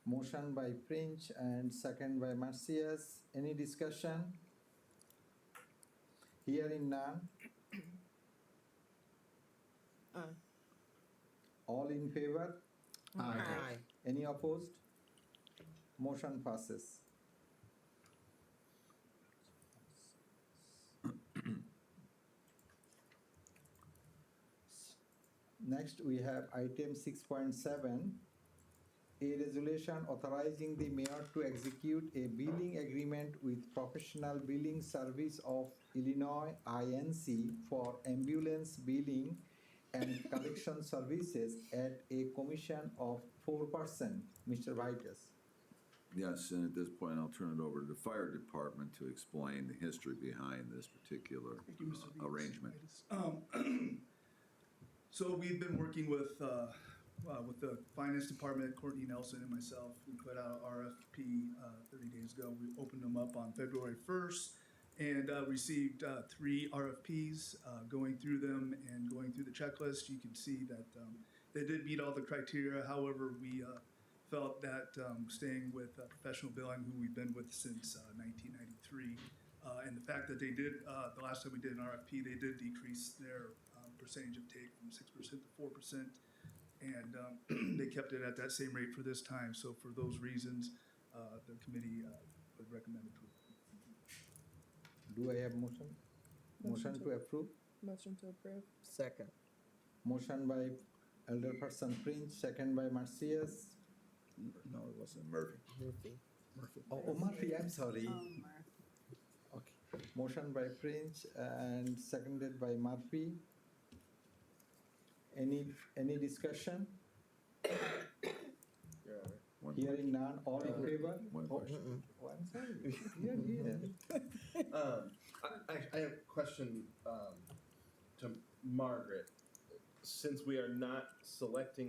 Motion by Prince and second by Marcius. Any discussion? Hearing none. Aye. All in favor? Aye. Any opposed? Motion passes. Next, we have item 6.7, a resolution authorizing the mayor to execute a billing agreement with Professional Billing Service of Illinois, INC, for ambulance billing and collection services at a commission of 4%. Mr. Vitus. Yes, and at this point, I'll turn it over to the fire department to explain the history behind this particular Thank you, Mr. Vitas. arrangement. So we've been working with the finance department, Courtney Nelson and myself. We put out an RFP 30 days ago. We opened them up on February 1st and received 3 RFPs. Going through them and going through the checklist, you can see that they did meet all the criteria. However, we felt that staying with Professional Billing, who we've been with since 1993, and the fact that they did, the last time we did an RFP, they did decrease their percentage of take from 6% to 4%, and they kept it at that same rate for this time. So for those reasons, the committee would recommend approval. Do I have motion? Motion to approve? Motion to approve. Second. Motion by Elderperson Prince, second by Marcius. No, it wasn't Murphy. Oh, Murphy, I'm sorry. Okay. Motion by Prince and seconded by Murphy. Any discussion? One Hearing none, all in favor? One question. Oh, I'm sorry. You're here. I have a question to Margaret. Since we are not selecting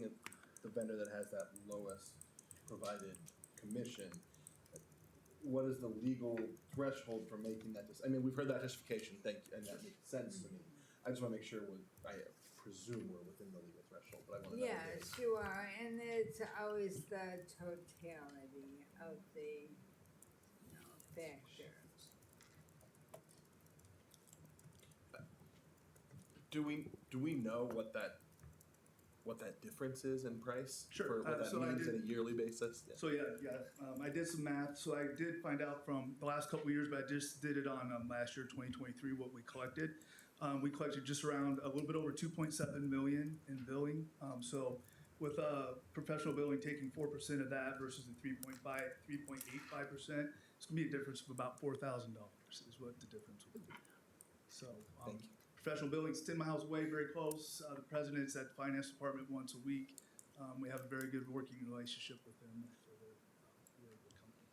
the vendor that has that lowest provided commission, what is the legal threshold for making that? I mean, we've heard that justification, thank you, and that makes sense to me. I just want to make sure I presume we're within the legal threshold, but I want to know. Yes, you are, and it's always the totality of the, factors. Do we know what that difference is in price? Sure. For what that So I means did- on a yearly basis? Yeah. So I did some math. So I did find out from the last couple of years, but I just did it on last year, 2023, what we collected. We collected just around a little bit over 2.7 million in billing. So with professional billing taking 4% of that versus the 3.85%, it's gonna be a difference of about $4,000 is what the difference would be. So professional billing's 10 miles away, very close. The president's at the finance department once a week. We have a very good working relationship with them. So they're a good company.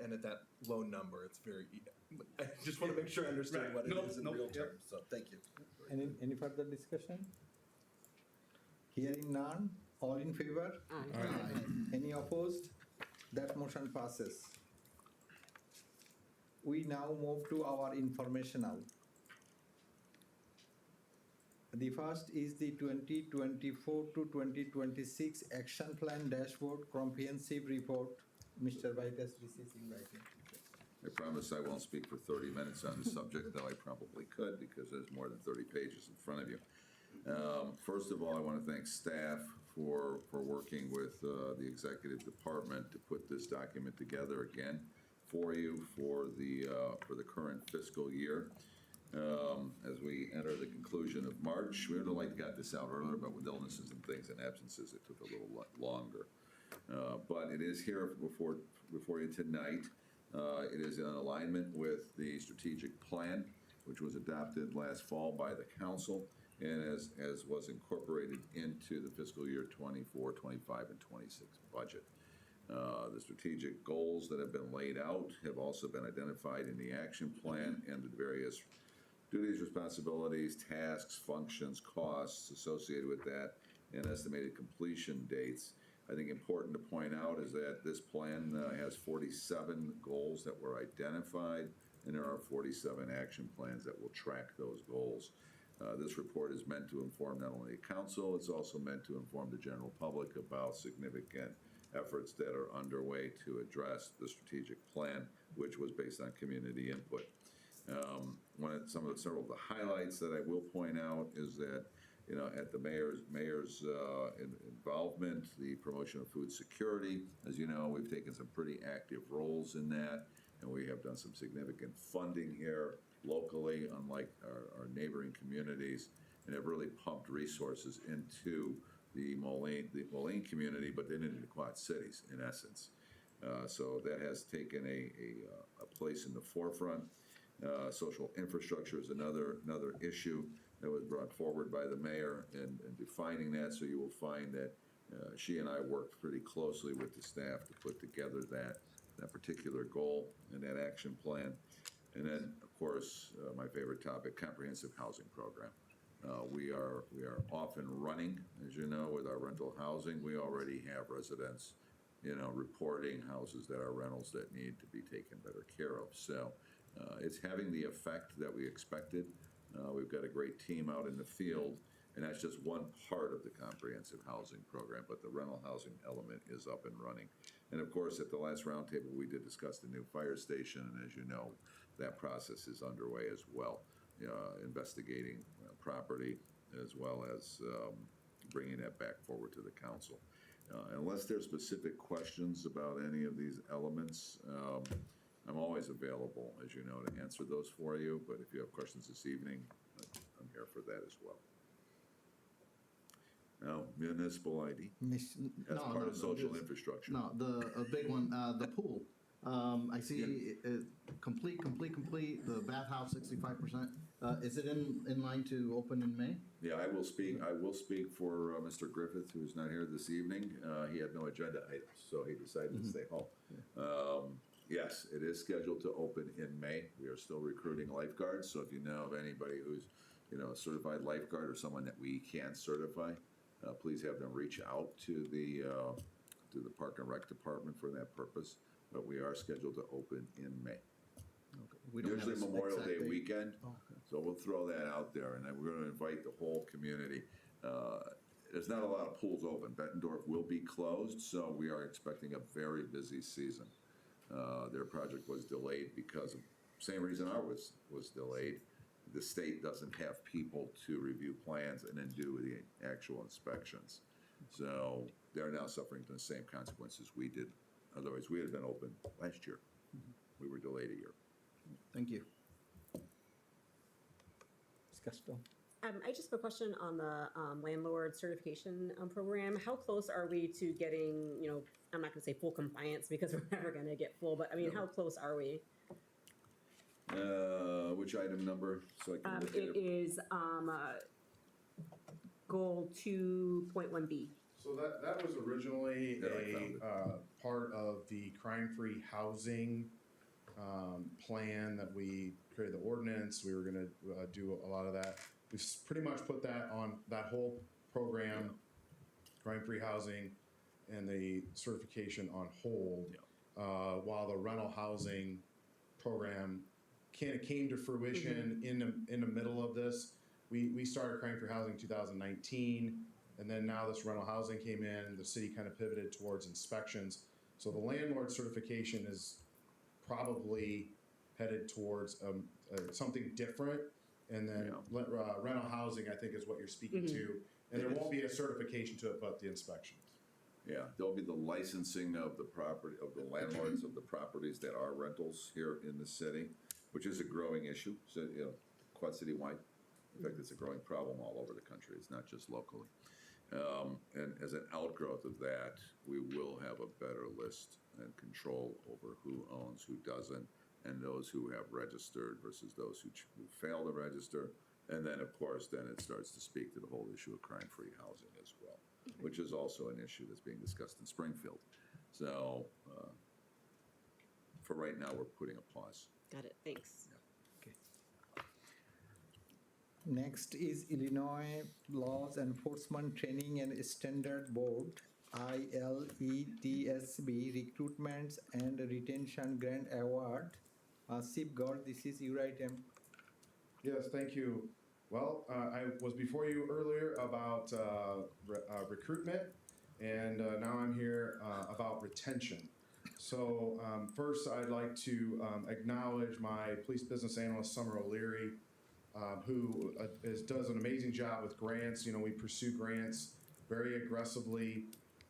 And at that low number, it's very, I just want to make sure I understand Right. what it Nope, is in nope, real yep. terms, so thank you. Any further discussion? Hearing none, all in favor? Aye. Any opposed? That motion passes. We now move to our informational. The first is the 2024 to 2026 Action Plan Dashboard Comprehensive Report. Mr. Vitas, this is in writing. I promise I won't speak for 30 minutes on the subject, though I probably could because there's more than 30 pages in front of you. First of all, I want to thank staff for working with the executive department to put this document together again for you for the current fiscal year. As we enter the conclusion of March, we would have liked to get this out earlier, but with illnesses and things and absences, it took a little longer. But it is here before you tonight. It is in alignment with the strategic plan, which was adopted last fall by the council, and as was incorporated into the fiscal year 24, 25, and 26 budget. The strategic goals that have been laid out have also been identified in the action plan and the various duties, responsibilities, tasks, functions, costs associated with that, and estimated completion dates. I think important to point out is that this plan has 47 goals that were identified, and there are 47 action plans that will track those goals. This report is meant to inform not only the council, it's also meant to inform the general public about significant efforts that are underway to address the strategic plan, which was based on community input. Several of the highlights that I will point out is that, you know, at the mayor's involvement, the promotion of food security. As you know, we've taken some pretty active roles in that, and we have done some significant funding here locally, unlike our neighboring communities, and have really pumped resources into the Moline community, but then into the Quad Cities, in essence. So that has taken a place in the forefront. Social infrastructure is another issue that was brought forward by the mayor in defining that. So you will find that she and I worked pretty closely with the staff to put together that particular goal and that action plan. And then, of course, my favorite topic, comprehensive housing program. We are off and running, as you know, with our rental housing. We already have residents, you know, reporting houses that are rentals that need to be taken better care of. So it's having the effect that we expected. We've got a great team out in the field, and that's just one part of the comprehensive housing program, but the rental housing element is up and running. And of course, at the last roundtable, we did discuss the new fire station, and as you know, that process is underway as well, investigating property as well as bringing that back forward to the council. Unless there's specific questions about any of these elements, I'm always available, as you know, to answer those for you, but if you have questions this evening, I'm here for that as well. Now, municipal ID, as part of social infrastructure. No, a big one, the pool. I see complete, the bathhouse 65%. Is it in line to open in May? Yeah, I will speak for Mr. Griffith, who is not here this evening. He had no agenda items, so he decided to stay home. Yes, it is scheduled to open in May. We are still recruiting lifeguards, so if you know of anybody who's, you know, a certified lifeguard or someone that we can certify, please have them reach out to the Park and Rec Department for that purpose. But we are scheduled to open in May. Okay. Usually Memorial Day weekend, so we'll throw that out there, and then we're going to invite the whole community. There's not a lot of pools open. Bettendorf will be closed, so we are expecting a very busy season. Their project was delayed because of same reason ours was delayed. The state doesn't have people to review plans and then do the actual inspections. So they're now suffering from the same consequences we did. Otherwise, we had been open last year. We were delayed a year. Thank you. Custom. I just have a question on the landlord certification program. How close are we to getting, I'm not going to say full compliance because we're never going to get full, but I mean, how close are we? Which item number? So I can look at It it. is goal 2.1B. So that was originally Yeah, I found a part of the crime-free housing plan that we created the ordinance. We were gonna do a lot of that. We've pretty much put that on, that whole program, crime-free housing and the certification on hold, while the rental housing program kind of came to fruition in the middle of this. We started crime-free housing in 2019, and then now this rental housing came in. The city kind of pivoted towards inspections. So the landlord certification is probably headed towards something different. And then rental housing, I think, is what you're speaking to. And there won't be a certification to it, but the inspections. Yeah, there'll be the licensing of the property, of the landlords of the properties that are rentals here in the city, which is a growing issue, so, quad city-wide. In fact, it's a growing problem all over the country. It's not just locally. And as an outgrowth of that, we will have a better list and control over who owns, who doesn't, and those who have registered versus those who fail to register. And then, of course, then it starts to speak to the whole issue of crime-free housing as well, which is also an issue that's being discussed in Springfield. So for right now, we're putting a pause. Got it, thanks. Next is Illinois Laws Enforcement Training and Standard Board, ILETSB, Recruitments and Retention Grant Award. Sip Gaur, this is your item. Yes, thank you. Well, I was before you earlier about recruitment, and now I'm here about retention. So first, I'd like to acknowledge my police business analyst, Summer O'Leary, who does an amazing job with grants. We pursue grants very aggressively.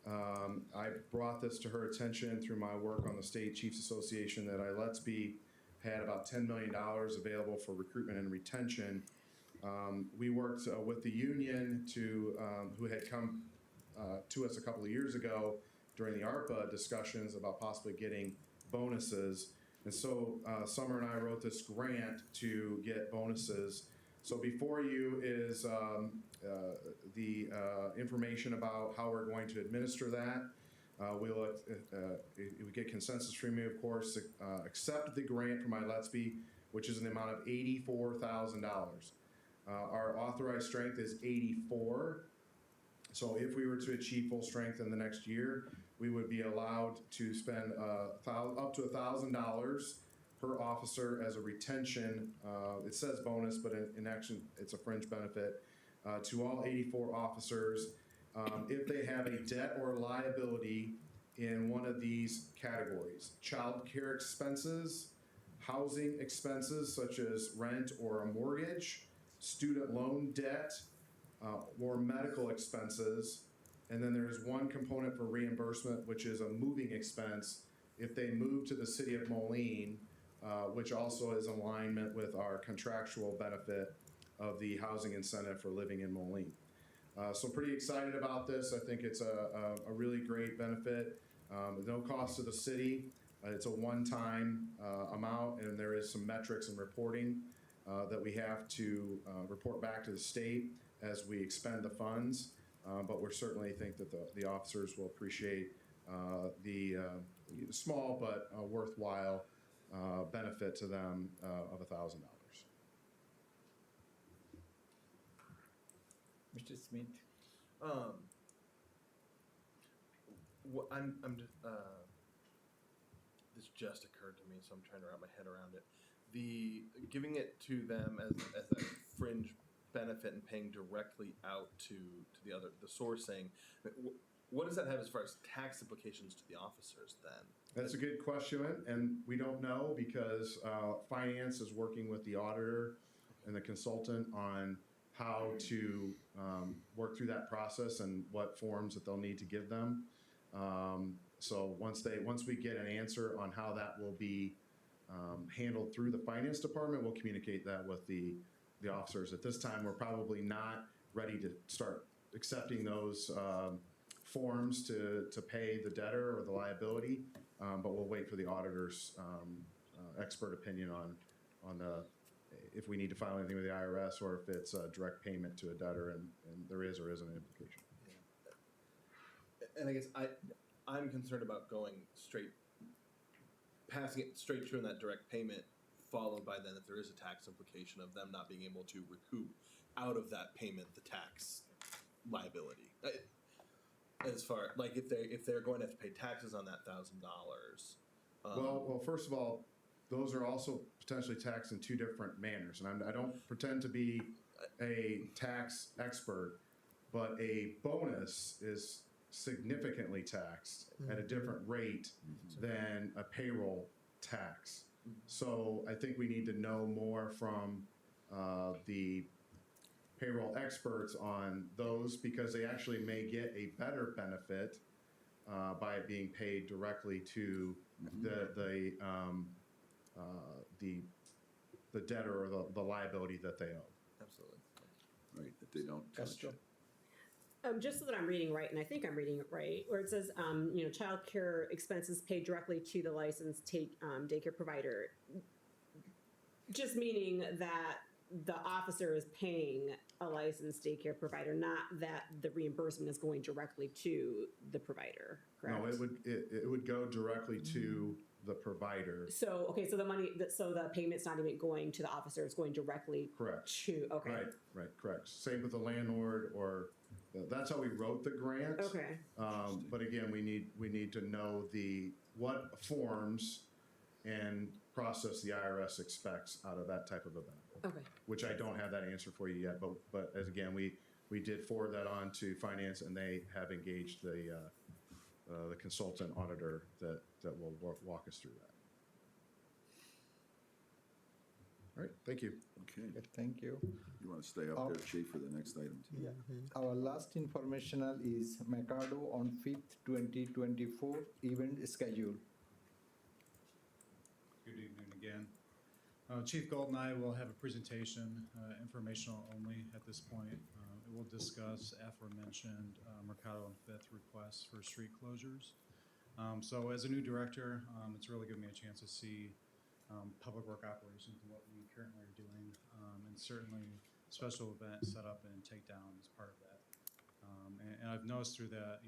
I brought this to her attention through my work on the State Chiefs Association that ILETSB had about $10 million available for recruitment and retention. We worked with the union who had come to us a couple of years ago during the ARPA discussions about possibly getting bonuses. And so Summer and I wrote this grant to get bonuses. So before you is the information about how we're going to administer that. We get consensus from you, of course, accept the grant from ILETSB, which is in the amount of $84,000. Our authorized strength is 84. So if we were to achieve full strength in the next year, we would be allowed to spend up to $1,000 per officer as a retention. It says bonus, but in action, it's a fringe benefit to all 84 officers if they have a debt or liability in one of these categories: child care expenses, housing expenses such as rent or a mortgage, student loan debt, or medical expenses. And then there's one component for reimbursement, which is a moving expense if they move to the city of Moline, which also is in alignment with our contractual benefit of the housing incentive for living in Moline. So pretty excited about this. I think it's a really great benefit. No cost to the city. It's a one-time amount, and there is some metrics and reporting that we have to report back to the state as we expend the funds. But we certainly think that the officers will appreciate the small but worthwhile benefit to them of $1,000. Mr. Smith. This just occurred to me, so I'm trying to wrap my head around it. The giving it to them as a fringe benefit and paying directly out to the sourcing. What does that have as far as tax implications to the officers then? That's a good question, and we don't know because finance is working with the auditor and the consultant on how to work through that process and what forms that they'll need to give them. So once we get an answer on how that will be handled through the finance department, we'll communicate that with the the officers. At this time, we're probably not ready to start accepting those forms to pay the debtor or the liability, but we'll wait for the auditor's expert opinion on if we need to file anything with the IRS or if it's a direct payment to a debtor, and there is or isn't an implication. And I guess I'm concerned about going passing it straight through in that direct payment, followed by then if there is a tax implication of them not being able to recoup out of that payment the tax liability. As far like if they're going to have to pay taxes on that $1,000. Well, first of all, those are also potentially taxed in two different manners, and I don't pretend to be a tax expert, but a bonus is significantly taxed at a different rate than a payroll tax. So I think we need to know more from the payroll experts on those, because they actually may get a better benefit by it being paid directly to the debtor or the liability that they owe. Absolutely. Right, that they don't touch. Just so that I'm reading right, and I think I'm reading it right, where it says, child care expenses paid directly to the licensed daycare provider. Just meaning that the officer is paying a licensed daycare provider, not that the reimbursement is going directly to the provider, correct? No, it would go directly to the provider. So, okay, so the payment's not even going to the officer, it's going directly Correct. to, okay. Right, correct. Same with the landlord, or that's how we wrote the grant. Okay. But again, we need to know what forms and process the IRS expects out of that type of a benefit. Okay. Which I don't have that answer for you yet, but as again, we did forward that on to finance, and they have engaged the consultant auditor that will walk us through that. All right, thank you. Okay. Thank you. You want to stay up there, Chief, for the next item too? Yeah. Our last informational is Mercado on 5th, 2024 event schedule. Good evening again. Chief Gold and I will have a presentation, informational only at this point. It will discuss aforementioned Mercado on 5th requests for street closures. So as a new director, it's really given me a chance to see public work operations and what we currently are doing, and certainly special event setup and takedown is part of that. And I've noticed through that,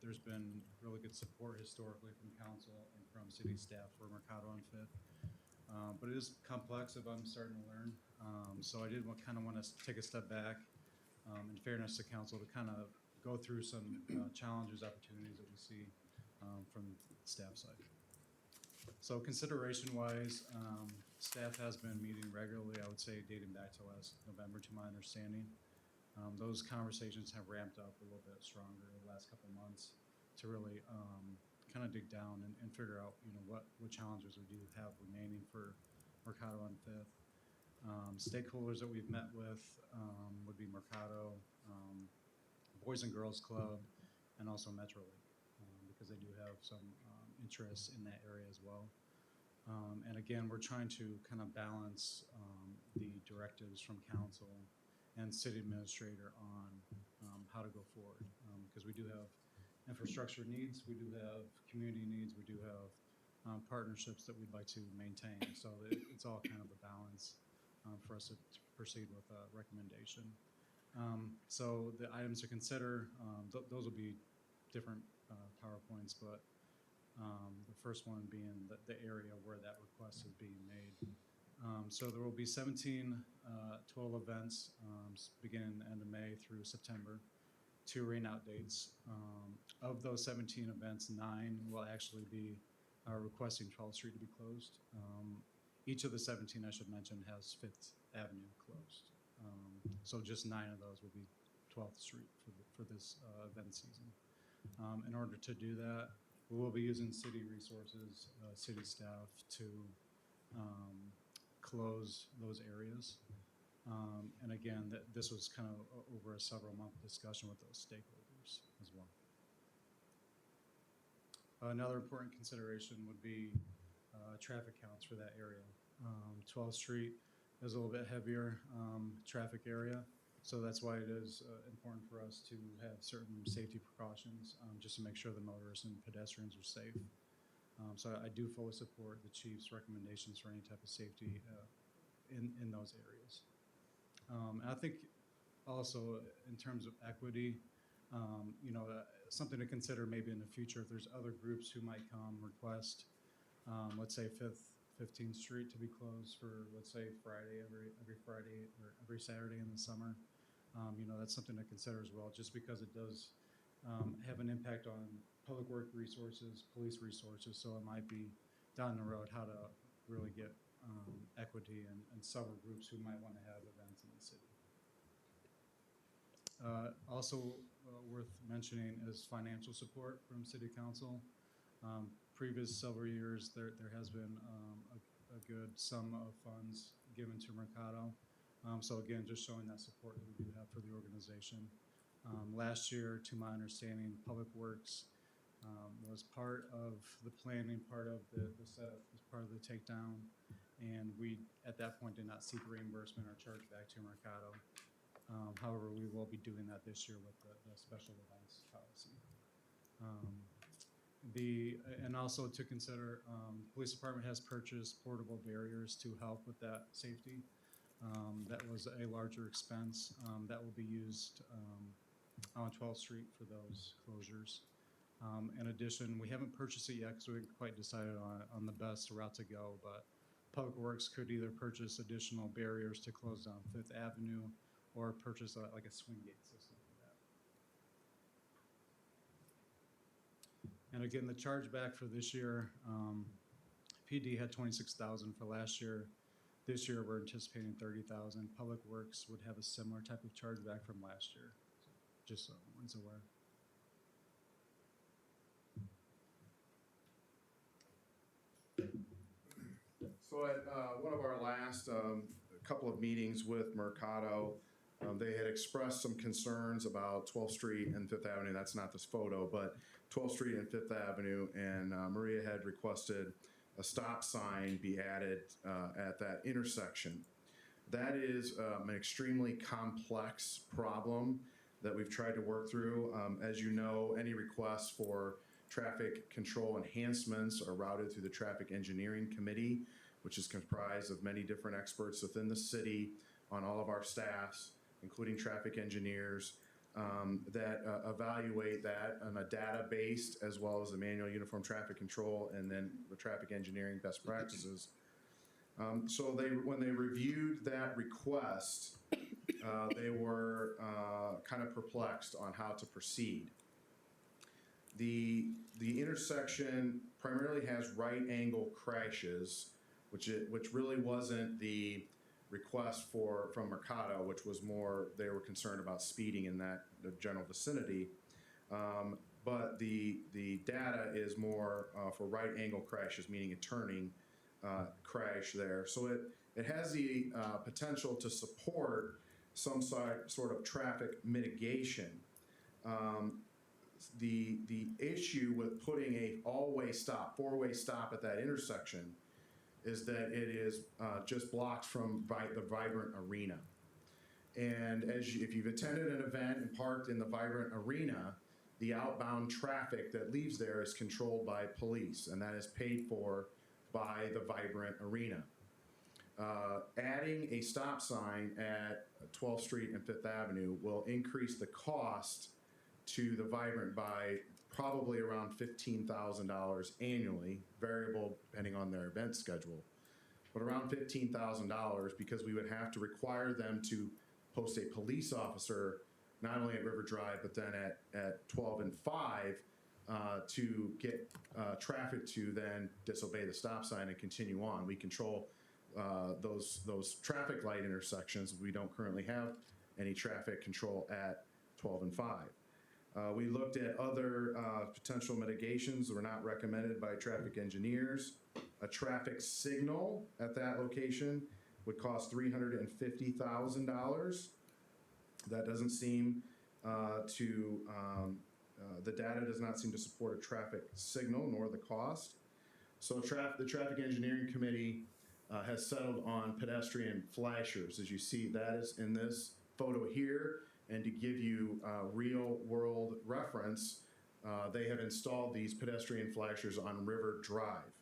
there's been really good support historically from council and from city staff for Mercado on 5th. But it is complex, if I'm starting to learn. So I did kind of want to take a step back, in fairness to council, to kind of go through some challenges, opportunities that we see from the staff side. So consideration-wise, staff has been meeting regularly, I would say dating back to last November, to my understanding. Those conversations have ramped up a little bit stronger the last couple months to really kind of dig down and figure out, what challenges we do have remaining for Mercado on 5th. Stakeholders that we've met with would be Mercado, Boys and Girls Club, and also Metrolink, because they do have some interest in that area as well. And again, we're trying to kind of balance the directives from council and city administrator on how to go forward, because we do have infrastructure needs, we do have community needs, we do have partnerships that we'd like to maintain. So it's all kind of a balance for us to proceed with a recommendation. So the items to consider, those will be different PowerPoints, but the first one being the area where that request is being made. So there will be 17 total events beginning the end of May through September, 2 rain-out dates. Of those 17 events, 9 will actually be requesting 12th Street to be closed. Each of the 17, I should mention, has 5th Avenue closed. So just 9 of those will be 12th Street for this event season. In order to do that, we will be using city resources, city staff to close those areas. And again, this was kind of over a several-month discussion with those stakeholders as well. Another important consideration would be traffic counts for that area. 12th Street is a little bit heavier traffic area. So that's why it is important for us to have certain safety precautions just to make sure the motorists and pedestrians are safe. So I do fully support the chief's recommendations for any type of safety in those areas. And I think also in terms of equity, something to consider maybe in the future if there's other groups who might come request, let's say 15th Street to be closed for, let's say, Friday, every Friday or every Saturday in the summer. That's something to consider as well, just because it does have an impact on public work resources, police resources. So it might be down the road how to really get equity and several groups who might want to have events in the city. Also worth mentioning is financial support from City Council. Previous several years, there has been a good sum of funds given to Mercado. So again, just showing that support that we do have for the organization. Last year, to my understanding, Public Works was part of the planning, part of the setup, was part of the takedown, and we, at that point, did not seek reimbursement or charge back to Mercado. However, we will be doing that this year with the special events policy. And also to consider, police department has purchased portable barriers to help with that safety. That was a larger expense that will be used on 12th Street for those closures. In addition, we haven't purchased it yet because we haven't quite decided on the best route to go, but Public Works could either purchase additional barriers to close down 5th Avenue or purchase like a swing gate system for that. And again, the chargeback for this year, PD had 26,000 for last year. This year, we're anticipating 30,000. Public Works would have a similar type of chargeback from last year, just so everyone's aware. So at one of our last couple of meetings with Mercado, they had expressed some concerns about 12th Street and 5th Avenue. That's not this photo, but 12th Street and 5th Avenue, and Maria had requested a stop sign be added at that intersection. That is an extremely complex problem that we've tried to work through. As you know, any requests for traffic control enhancements are routed through the Traffic Engineering Committee, which is comprised of many different experts within the city on all of our staffs, including traffic engineers, that evaluate that on a data-based as well as the manual uniform traffic control and then the traffic engineering best practices. So when they reviewed that request, they were kind of perplexed on how to proceed. The intersection primarily has right angle crashes, which really wasn't the request from Mercado, which was more, they were concerned about speeding in the general vicinity. But the data is more for right angle crashes, meaning a turning crash there. So it has the potential to support some sort of traffic mitigation. The issue with putting a all-way stop, four-way stop at that intersection is that it is just blocked from the Vibrant Arena. And if you've attended an event and parked in the Vibrant Arena, the outbound traffic that leaves there is controlled by police, and that is paid for by the Vibrant Arena. Adding a stop sign at 12th Street and 5th Avenue will increase the cost to the Vibrant by probably around $15,000 annually, variable depending on their event schedule, but around $15,000 because we would have to require them to post a police officer not only at River Drive but then at 12 and 5 to get traffic to then disobey the stop sign and continue on. We control those traffic light intersections. We don't currently have any traffic control at 12 and 5. We looked at other potential mitigations that were not recommended by traffic engineers. A traffic signal at that location would cost $350,000. That doesn't seem the data does not seem to support a traffic signal nor the cost. So the Traffic Engineering Committee has settled on pedestrian flashers. As you see, that is in this photo here. And to give you real world reference, they have installed these pedestrian flashers on River Drive.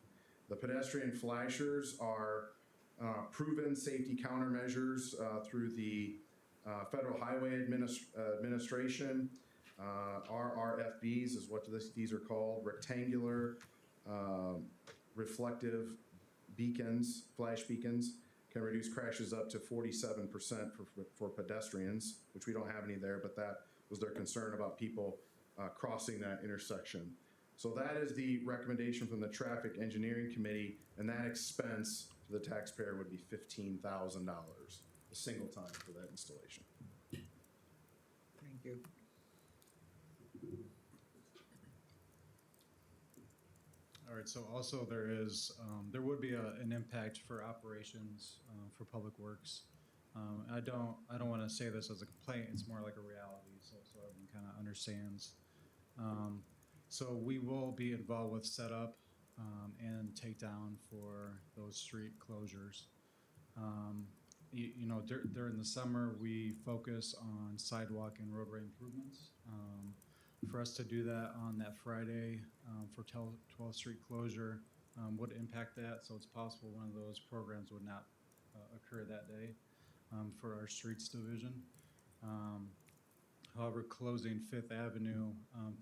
The pedestrian flashers are proven safety countermeasures through the Federal Highway Administration. RRFBs is what these are called, rectangular reflective beacons, flash beacons, can reduce crashes up to 47% for pedestrians, which we don't have any there, but that was their concern about people crossing that intersection. So that is the recommendation from the Traffic Engineering Committee, and that expense to the taxpayer would be $15,000 a single time for that installation. Thank you. All right, so also there would be an impact for operations for Public Works. I don't want to say this as a complaint, it's more like a reality, so everyone kind of understands. So we will be involved with setup and takedown for those street closures. You know, during the summer, we focus on sidewalk and roadway improvements. For us to do that on that Friday for 12th Street closure would impact that, so it's possible one of those programs would not occur that day for our streets division. However, closing Fifth Avenue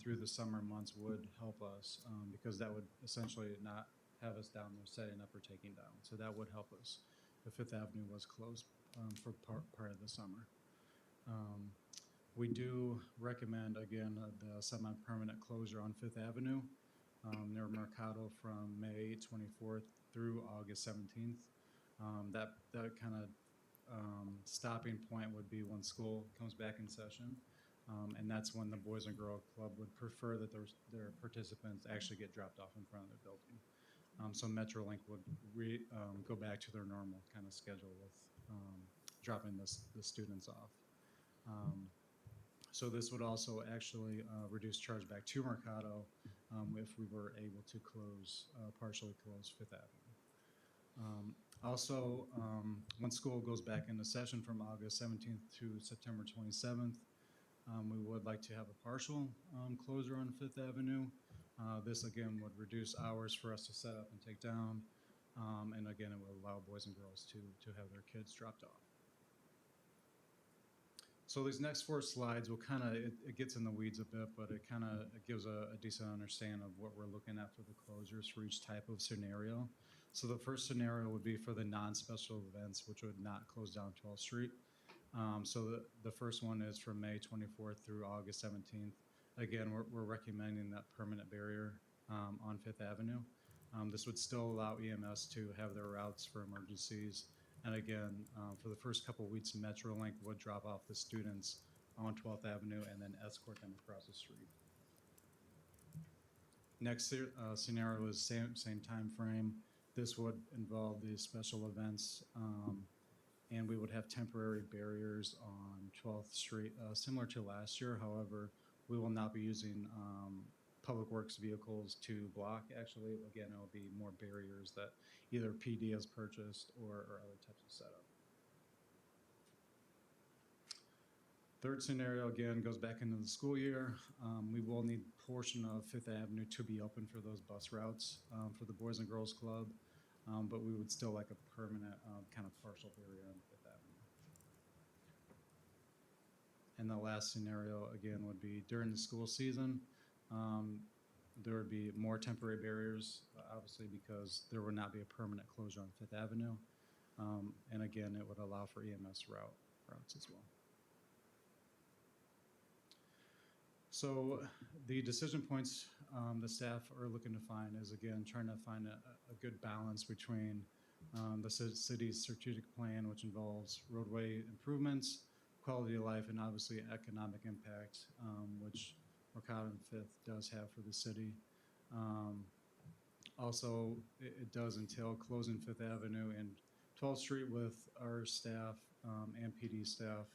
through the summer months would help us because that would essentially not have us down there setting up or taking down. So that would help us if Fifth Avenue was closed for part of the summer. We do recommend, again, the semi-permanent closure on Fifth Avenue near Mercado from May 24th through August 17th. That kind of stopping point would be when school comes back in session. And that's when the Boys and Girls Club would prefer that their participants actually get dropped off in front of their building. So Metrolink would go back to their normal kind of schedule with dropping the students off. So this would also actually reduce chargeback to Mercado if we were able to partially close Fifth Avenue. Also, when school goes back into session from August 17th to September 27th, we would like to have a partial closure on Fifth Avenue. This again would reduce hours for us to set up and take down. And again, it would allow boys and girls to have their kids dropped off. So these next 4 slides will kind of, it gets in the weeds a bit, but it kind of gives a decent understanding of what we're looking at for the closures for each type of scenario. So the first scenario would be for the non-special events, which would not close down 12th Street. So the first one is from May 24th through August 17th. Again, we're recommending that permanent barrier on Fifth Avenue. This would still allow EMS to have their routes for emergencies. And again, for the first couple of weeks, Metrolink would drop off the students on 12th Avenue and then escort them across the street. Next scenario is same time frame. This would involve these special events, and we would have temporary barriers on 12th Street, similar to last year. However, we will not be using Public Works vehicles to block. Actually, again, it will be more barriers that either PD has purchased or other types of setup. Third scenario, again, goes back into the school year. We will need a portion of Fifth Avenue to be open for those bus routes for the Boys and Girls Club, but we would still like a permanent kind of partial barrier on Fifth Avenue. And the last scenario, again, would be during the school season. There would be more temporary barriers, obviously, because there would not be a permanent closure on Fifth Avenue. And again, it would allow for EMS routes as well. So the decision points the staff are looking to find is, again, trying to find a good balance between the city's strategic plan, which involves roadway improvements, quality of life, and obviously economic impact, which Mercado and Fifth does have for the city. Also, it does entail closing Fifth Avenue and 12th Street with our staff and PD staff,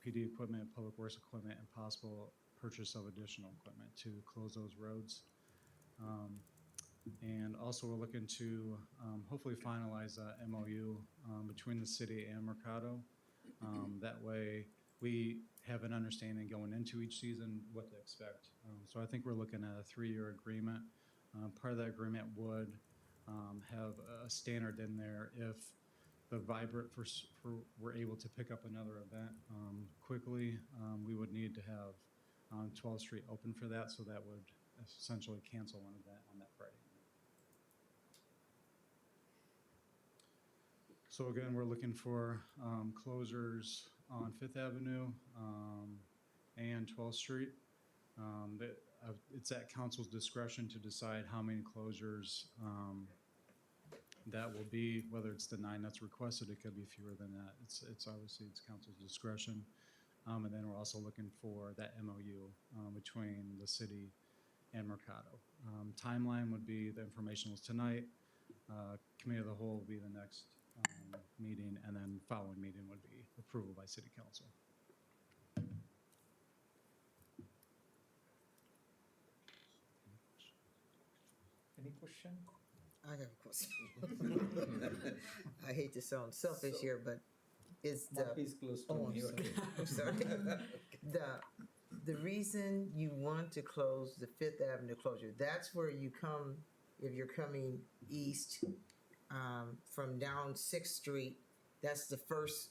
PD equipment, Public Works equipment, and possible purchase of additional equipment to close those roads. And also we're looking to hopefully finalize a MOU between the city and Mercado. That way we have an understanding going into each season what to expect. So I think we're looking at a 3-year agreement. Part of that agreement would have a standard in there if the Vibrant were able to pick up another event quickly, we would need to have 12th Street open for that, so that would essentially cancel one event on that Friday night. So again, we're looking for closures on 5th Avenue and 12th Street. It's at council's discretion to decide how many closures that will be, whether it's the 9 that's requested, it could be fewer than that. It's obviously it's council's discretion. And then we're also looking for that MOU between the city and Mercado. Timeline would be, the information was tonight. Committee of the whole will be the next meeting, and then following meeting would be approval by city council. Any question? I have a question. I hate to sound selfish here, but is the Mark is close to oh, me. I'm sorry. The reason you want to close the 5th Avenue closure, that's where you come if you're coming east from down 6th Street. That's the first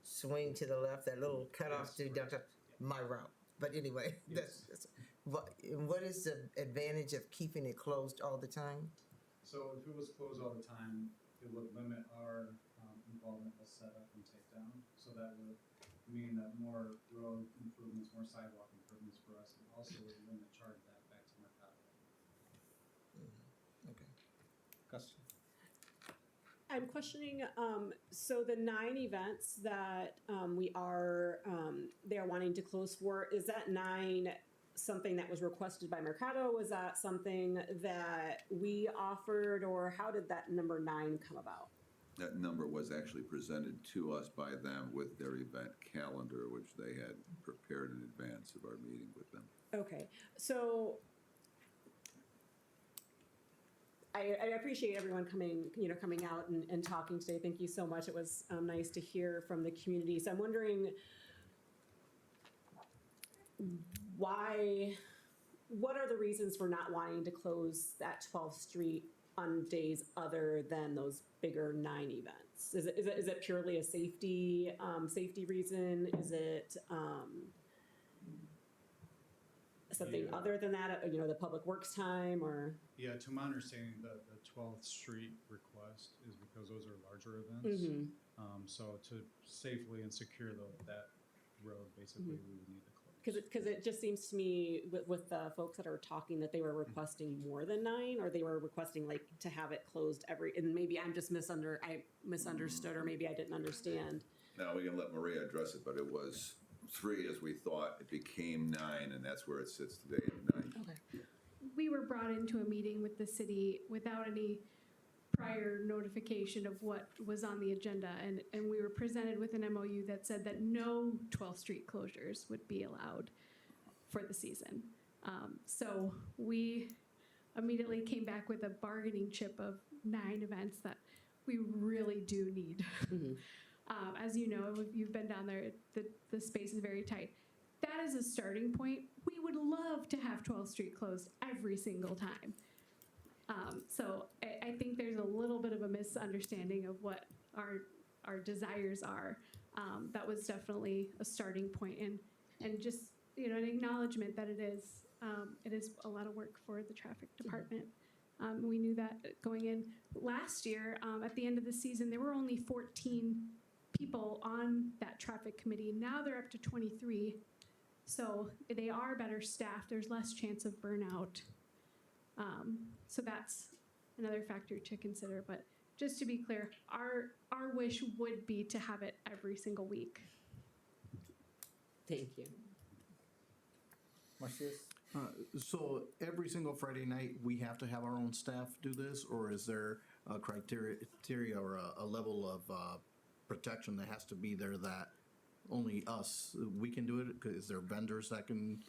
swing to the left, that little cutoff to downtown. My route, but anyway, that's what is the advantage of keeping it closed all the time? So if it was closed all the time, it would limit our involvement with setup and takedown. So that would mean that more road improvements, more sidewalk improvements for us, and also would limit chargeback back to Mercado. Okay. Question. I'm questioning, so the 9 events that they are wanting to close for, is that 9 something that was requested by Mercado? Was that something that we offered, or how did that number 9 come about? That number was actually presented to us by them with their event calendar, which they had prepared in advance of our meeting with them. Okay, so I appreciate everyone coming out and talking today. Thank you so much. It was nice to hear from the community. So I'm wondering what are the reasons for not wanting to close that 12th Street on days other than those bigger 9 events? Is it purely a safety reason? Is it something other than that, the public works time, or? Yeah, to my understanding, the 12th Street request is because those are larger events. So to safely and secure that road, basically, we would need to close. Because it just seems to me with the folks that are talking that they were requesting more than 9, or they were requesting like to have it closed and maybe I'm just misunderstood, or maybe I didn't understand. Now, we can let Maria address it, but it was 3 as we thought. It became 9, and that's where it sits today at 9. Okay. We were brought into a meeting with the city without any prior notification of what was on the agenda, and we were presented with an MOU that said that no 12th Street closures would be allowed for the season. So we immediately came back with a bargaining chip of 9 events that we really do need. As you know, if you've been down there, the space is very tight. That is a starting point. We would love to have 12th Street closed every single time. So I think there's a little bit of a misunderstanding of what our desires are. That was definitely a starting point, and just an acknowledgement that it is a lot of work for the traffic department. We knew that going in. Last year, at the end of the season, there were only 14 people on that traffic committee. Now they're up to 23. So they are better staffed. There's less chance of burnout. So that's another factor to consider. But just to be clear, our wish would be to have it every single week. Thank you. Marcius? So every single Friday night, we have to have our own staff do this, or is there a criteria or a level of protection that has to be there that only we can do it? Is there vendors that can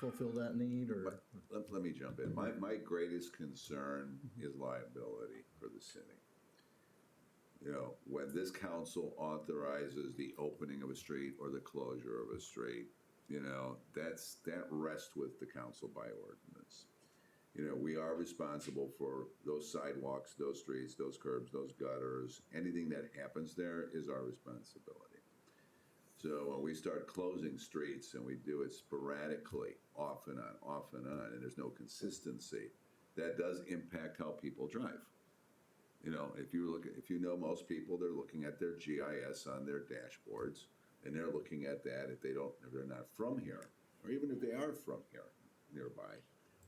fulfill that need, or? Let me jump in. My greatest concern is liability for the city. You know, when this council authorizes the opening of a street or the closure of a street, you know, that rests with the council by ordinance. You know, we are responsible for those sidewalks, those streets, those curbs, those gutters. Anything that happens there is our responsibility. So when we start closing streets and we do it sporadically, off and on, and there's no consistency, that does impact how people drive. You know, if you know most people, they're looking at their GIS on their dashboards, and they're looking at that if they're not from here, or even if they are from here, nearby,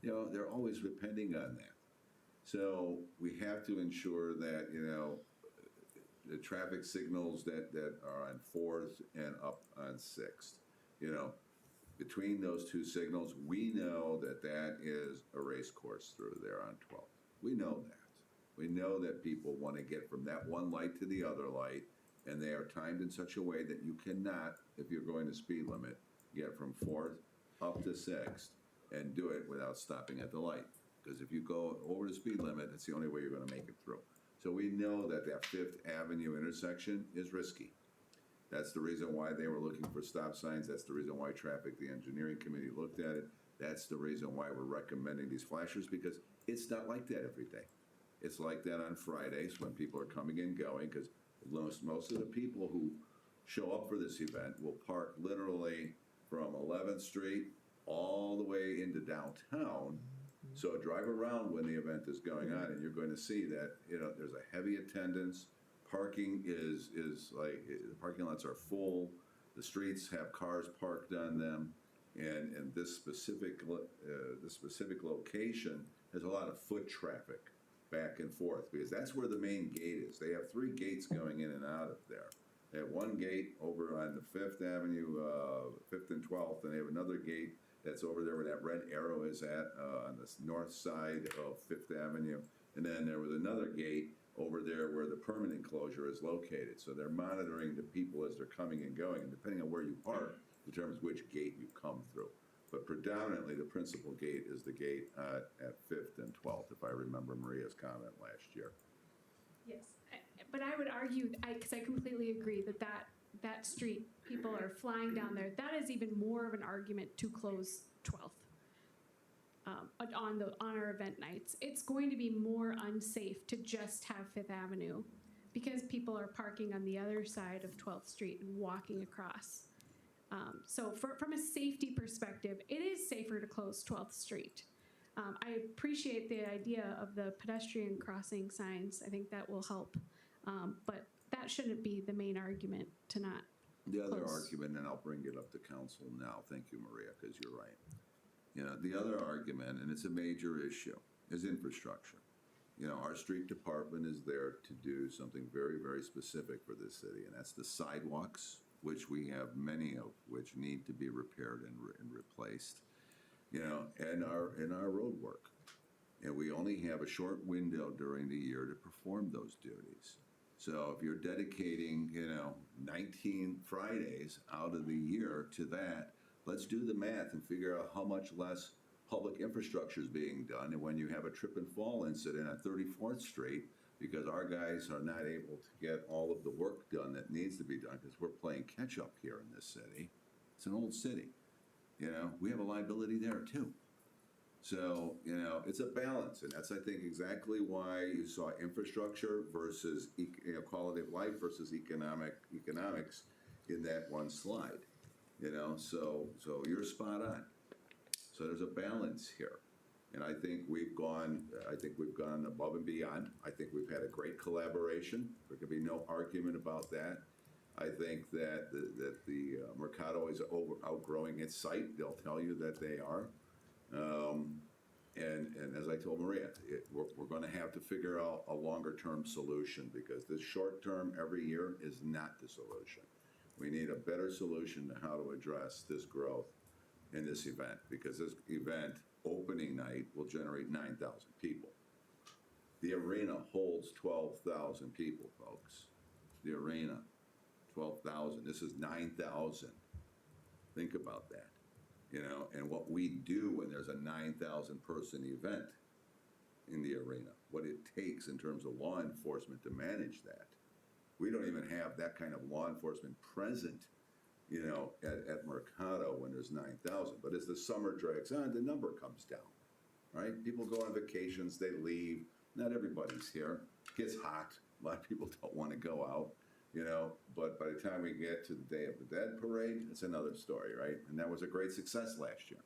you know, they're always depending on that. So we have to ensure that, you know, the traffic signals that are on 4th and up on 6th, you know, between those two signals, we know that that is a race course through there on 12th. We know that. We know that people want to get from that one light to the other light, and they are timed in such a way that you cannot, if you're going to speed limit, get from 4th up to 6th and do it without stopping at the light. Because if you go over the speed limit, that's the only way you're going to make it through. So we know that 5th Avenue intersection is risky. That's the reason why they were looking for stop signs. That's the reason why the engineering committee looked at it. That's the reason why we're recommending these flashers, because it's not like that every day. It's like that on Fridays when people are coming and going, because most of the people who show up for this event will park literally from 11th Street all the way into downtown. So drive around when the event is going on, and you're going to see that, you know, there's a heavy attendance. Parking is like, the parking lots are full. The streets have cars parked on them, and this specific location has a lot of foot traffic back and forth, because that's where the main gate is. They have 3 gates going in and out of there. They have one gate over on the 5th Avenue, 5th and 12th, and they have another gate that's over there where that red arrow is at, on the north side of 5th Avenue. And then there was another gate over there where the permanent closure is located. So they're monitoring the people as they're coming and going, and depending on where you park determines which gate you come through. But predominantly, the principal gate is the gate at 5th and 12th, if I remember Maria's comment last year. Yes, but I would argue, because I completely agree that street, people are flying down there. That is even more of an argument to close 12th on our event nights. It's going to be more unsafe to just have 5th Avenue because people are parking on the other side of 12th Street and walking across. So from a safety perspective, it is safer to close 12th Street. I appreciate the idea of the pedestrian crossing signs. I think that will help. But that shouldn't be the main argument to not The other close. argument, and I'll bring it up to council now, thank you, Maria, because you're right. You know, the other argument, and it's a major issue, is infrastructure. You know, our street department is there to do something very, very specific for this city, and that's the sidewalks, which we have many of which need to be repaired and replaced, you know, and our road work. And we only have a short window during the year to perform those duties. So if you're dedicating, you know, 19 Fridays out of the year to that, let's do the math and figure out how much less public infrastructure is being done. And when you have a trip and fall incident on 34th Street, because our guys are not able to get all of the work done that needs to be done, because we're playing catch up here in this city. It's an old city. You know, we have a liability there too. So, you know, it's a balance, and that's, I think, exactly why you saw infrastructure versus quality of life versus economics in that one slide. You know, so you're spot on. So there's a balance here, and I think we've gone above and beyond. I think we've had a great collaboration. There could be no argument about that. I think that the Mercado is outgrowing its site. They'll tell you that they are. And as I told Maria, we're going to have to figure out a longer-term solution, because this short-term every year is not the solution. We need a better solution to how to address this growth in this event, because this event, opening night, will generate 9,000 people. The arena holds 12,000 people, folks. The arena, 12,000. This is 9,000. Think about that. you know, and what we do when there's a 9,000 person event in the arena, what it takes in terms of law enforcement to manage that. We don't even have that kind of law enforcement present, you know, at Mercado when there's 9,000. But as the summer drags on, the number comes down, right? People go on vacations, they leave. Not everybody's here. It gets hot. A lot of people don't want to go out, you know. But by the time we get to the Day of the Dead parade, it's another story, right? And that was a great success last year.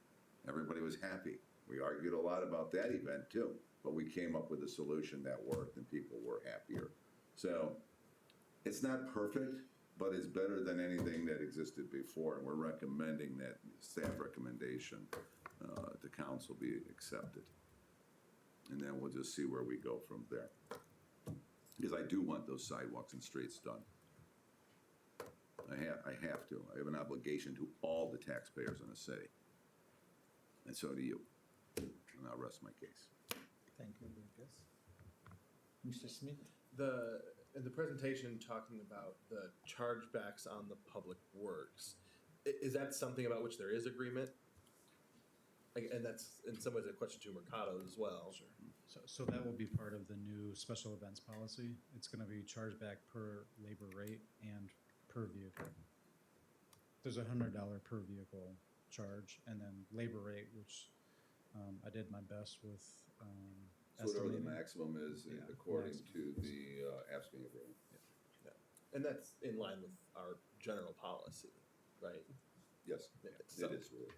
Everybody was happy. We argued a lot about that event too, but we came up with a solution that worked and people were happier. So it's not perfect, but it's better than anything that existed before, and we're recommending that staff recommendation to council be accepted. And then we'll just see where we go from there. Because I do want those sidewalks and streets done. I have to. I have an obligation to all the taxpayers in the city. And so do you. And I'll rest my case. Thank you, Lucas. Mr. Smith? In the presentation talking about the chargebacks on the public works, is that something about which there is agreement? And that's in some ways a question to Mercado as well. Sure. So that will be part of the new special events policy. It's going to be charged back per labor rate and per vehicle. There's a $100 per vehicle charge, and then labor rate, which I did my best with So whatever the estimating. maximum is according to the asking agreement. Yeah. And that's in line with our general policy, right? Yes, it is really.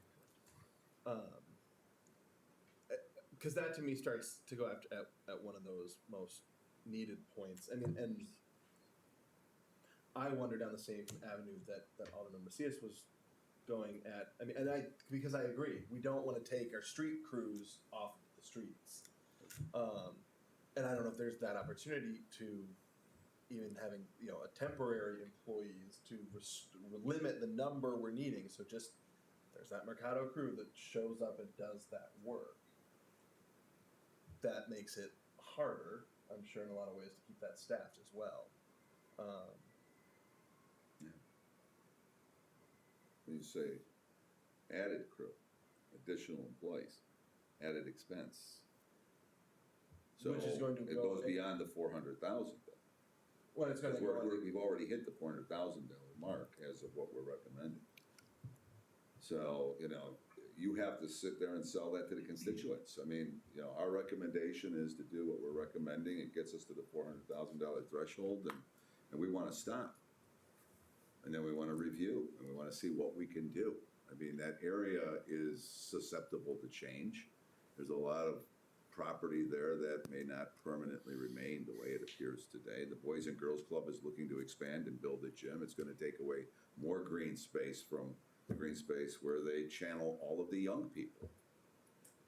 Because that to me starts to go after at one of those most needed points. I mean, and I wander down the same avenue that Alderman Macias was going at. I mean, because I agree, we don't want to take our street crews off the streets. And I don't know if there's that opportunity to even having, you know, a temporary employees to limit the number we're needing. So just there's that Mercado crew that shows up and does that work. That makes it harder, I'm sure, in a lot of ways to keep that staffed as well. When you say added crew, additional employees, added expense. So Which is going to it go- goes beyond the 400,000. Well, it's going to go. We've already hit the $400,000 mark as of what we're recommending. So, you know, you have to sit there and sell that to the constituents. I mean, you know, our recommendation is to do what we're recommending. It gets us to the $400,000 threshold, and we want to stop. And then we want to review, and we want to see what we can do. I mean, that area is susceptible to change. There's a lot of property there that may not permanently remain the way it appears today. The Boys and Girls Club is looking to expand and build a gym. It's going to take away more green space from the green space where they channel all of the young people.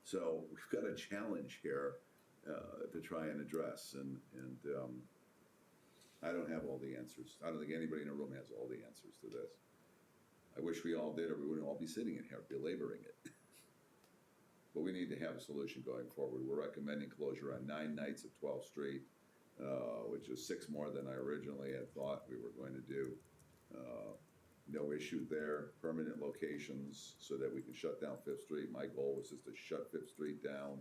So we've got a challenge here to try and address, and I don't have all the answers. I don't think anybody in the room has all the answers to this. I wish we all did, or we wouldn't all be sitting in here belaboring it. But we need to have a solution going forward. We're recommending closure on 9 nights of 12th Street, which is 6 more than I originally had thought we were going to do. No issue there. Permanent locations so that we can shut down 5th Street. My goal was just to shut 5th Street down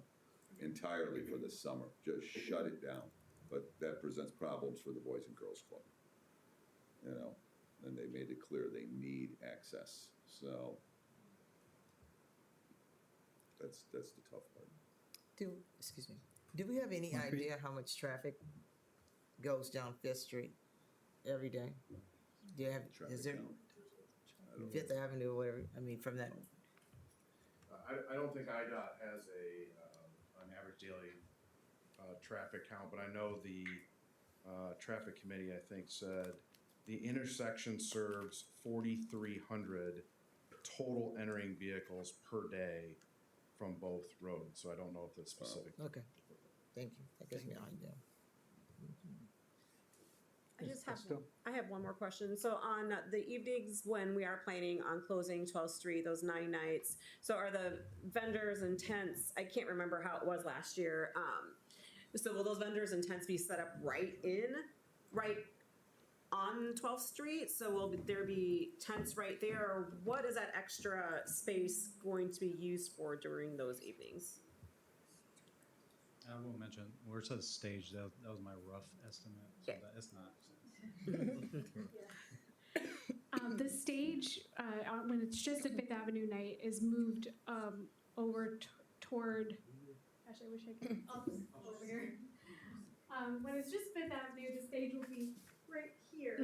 entirely for the summer. Just shut it down. But that presents problems for the Boys and Girls Club. You know, and they made it clear they need access. So that's the tough part. Do we have any idea how much traffic goes down 5th Street every day? Do you have, is there, 5th Avenue or whatever, I mean, from that? I don't think IDOT has an average daily traffic count, but I know the traffic committee, I think, said the intersection serves 4,300 total entering vehicles per day from both roads. So I don't know if that's specific. Okay, thank you. That gives me an idea. I have one more question. So on the evenings when we are planning on closing 12th Street, those 9 nights, so are the vendors and tents, I can't remember how it was last year. So will those vendors and tents be set up right on 12th Street? So will there be tents right there? Or what is that extra space going to be used for during those evenings? I will mention, where it says stage, that was my rough estimate, so Okay. that it's not. The stage, when it's just a Fifth Avenue night, is moved over toward. Actually, I wish I could. Over here. When it's just Fifth Avenue, the stage will be right here,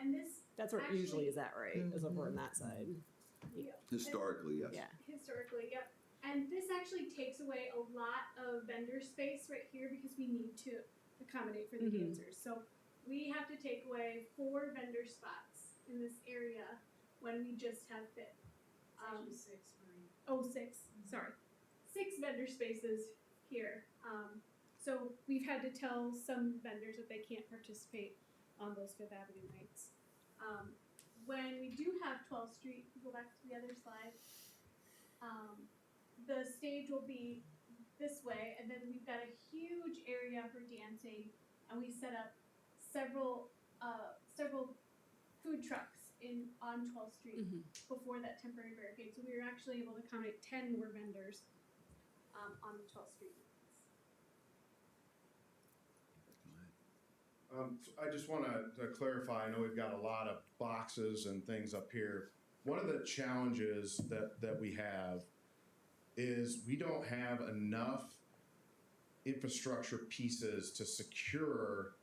and this. That's where it usually is at, right? Is over on that side. Yeah. Historically, yes. Yeah. Historically, yep. And this actually takes away a lot of vendor space right here because we need to accommodate for the dancers. So we have to take away 4 vendor spots in this area when we just have fit. 6, Marie. Oh, 6. Sorry. 6 vendor spaces here. So we've had to tell some vendors that they can't participate on those Fifth Avenue nights. When we do have 12th Street, go back to the other slide. The stage will be this way, and then we've got a huge area for dancing, and we set up several food trucks on 12th Street before that temporary barricade. So we were actually able to accommodate 10 more vendors on the 12th Street. So I just want to clarify, I know we've got a lot of boxes and things up here. One of the challenges that we have is we don't have enough infrastructure pieces to secure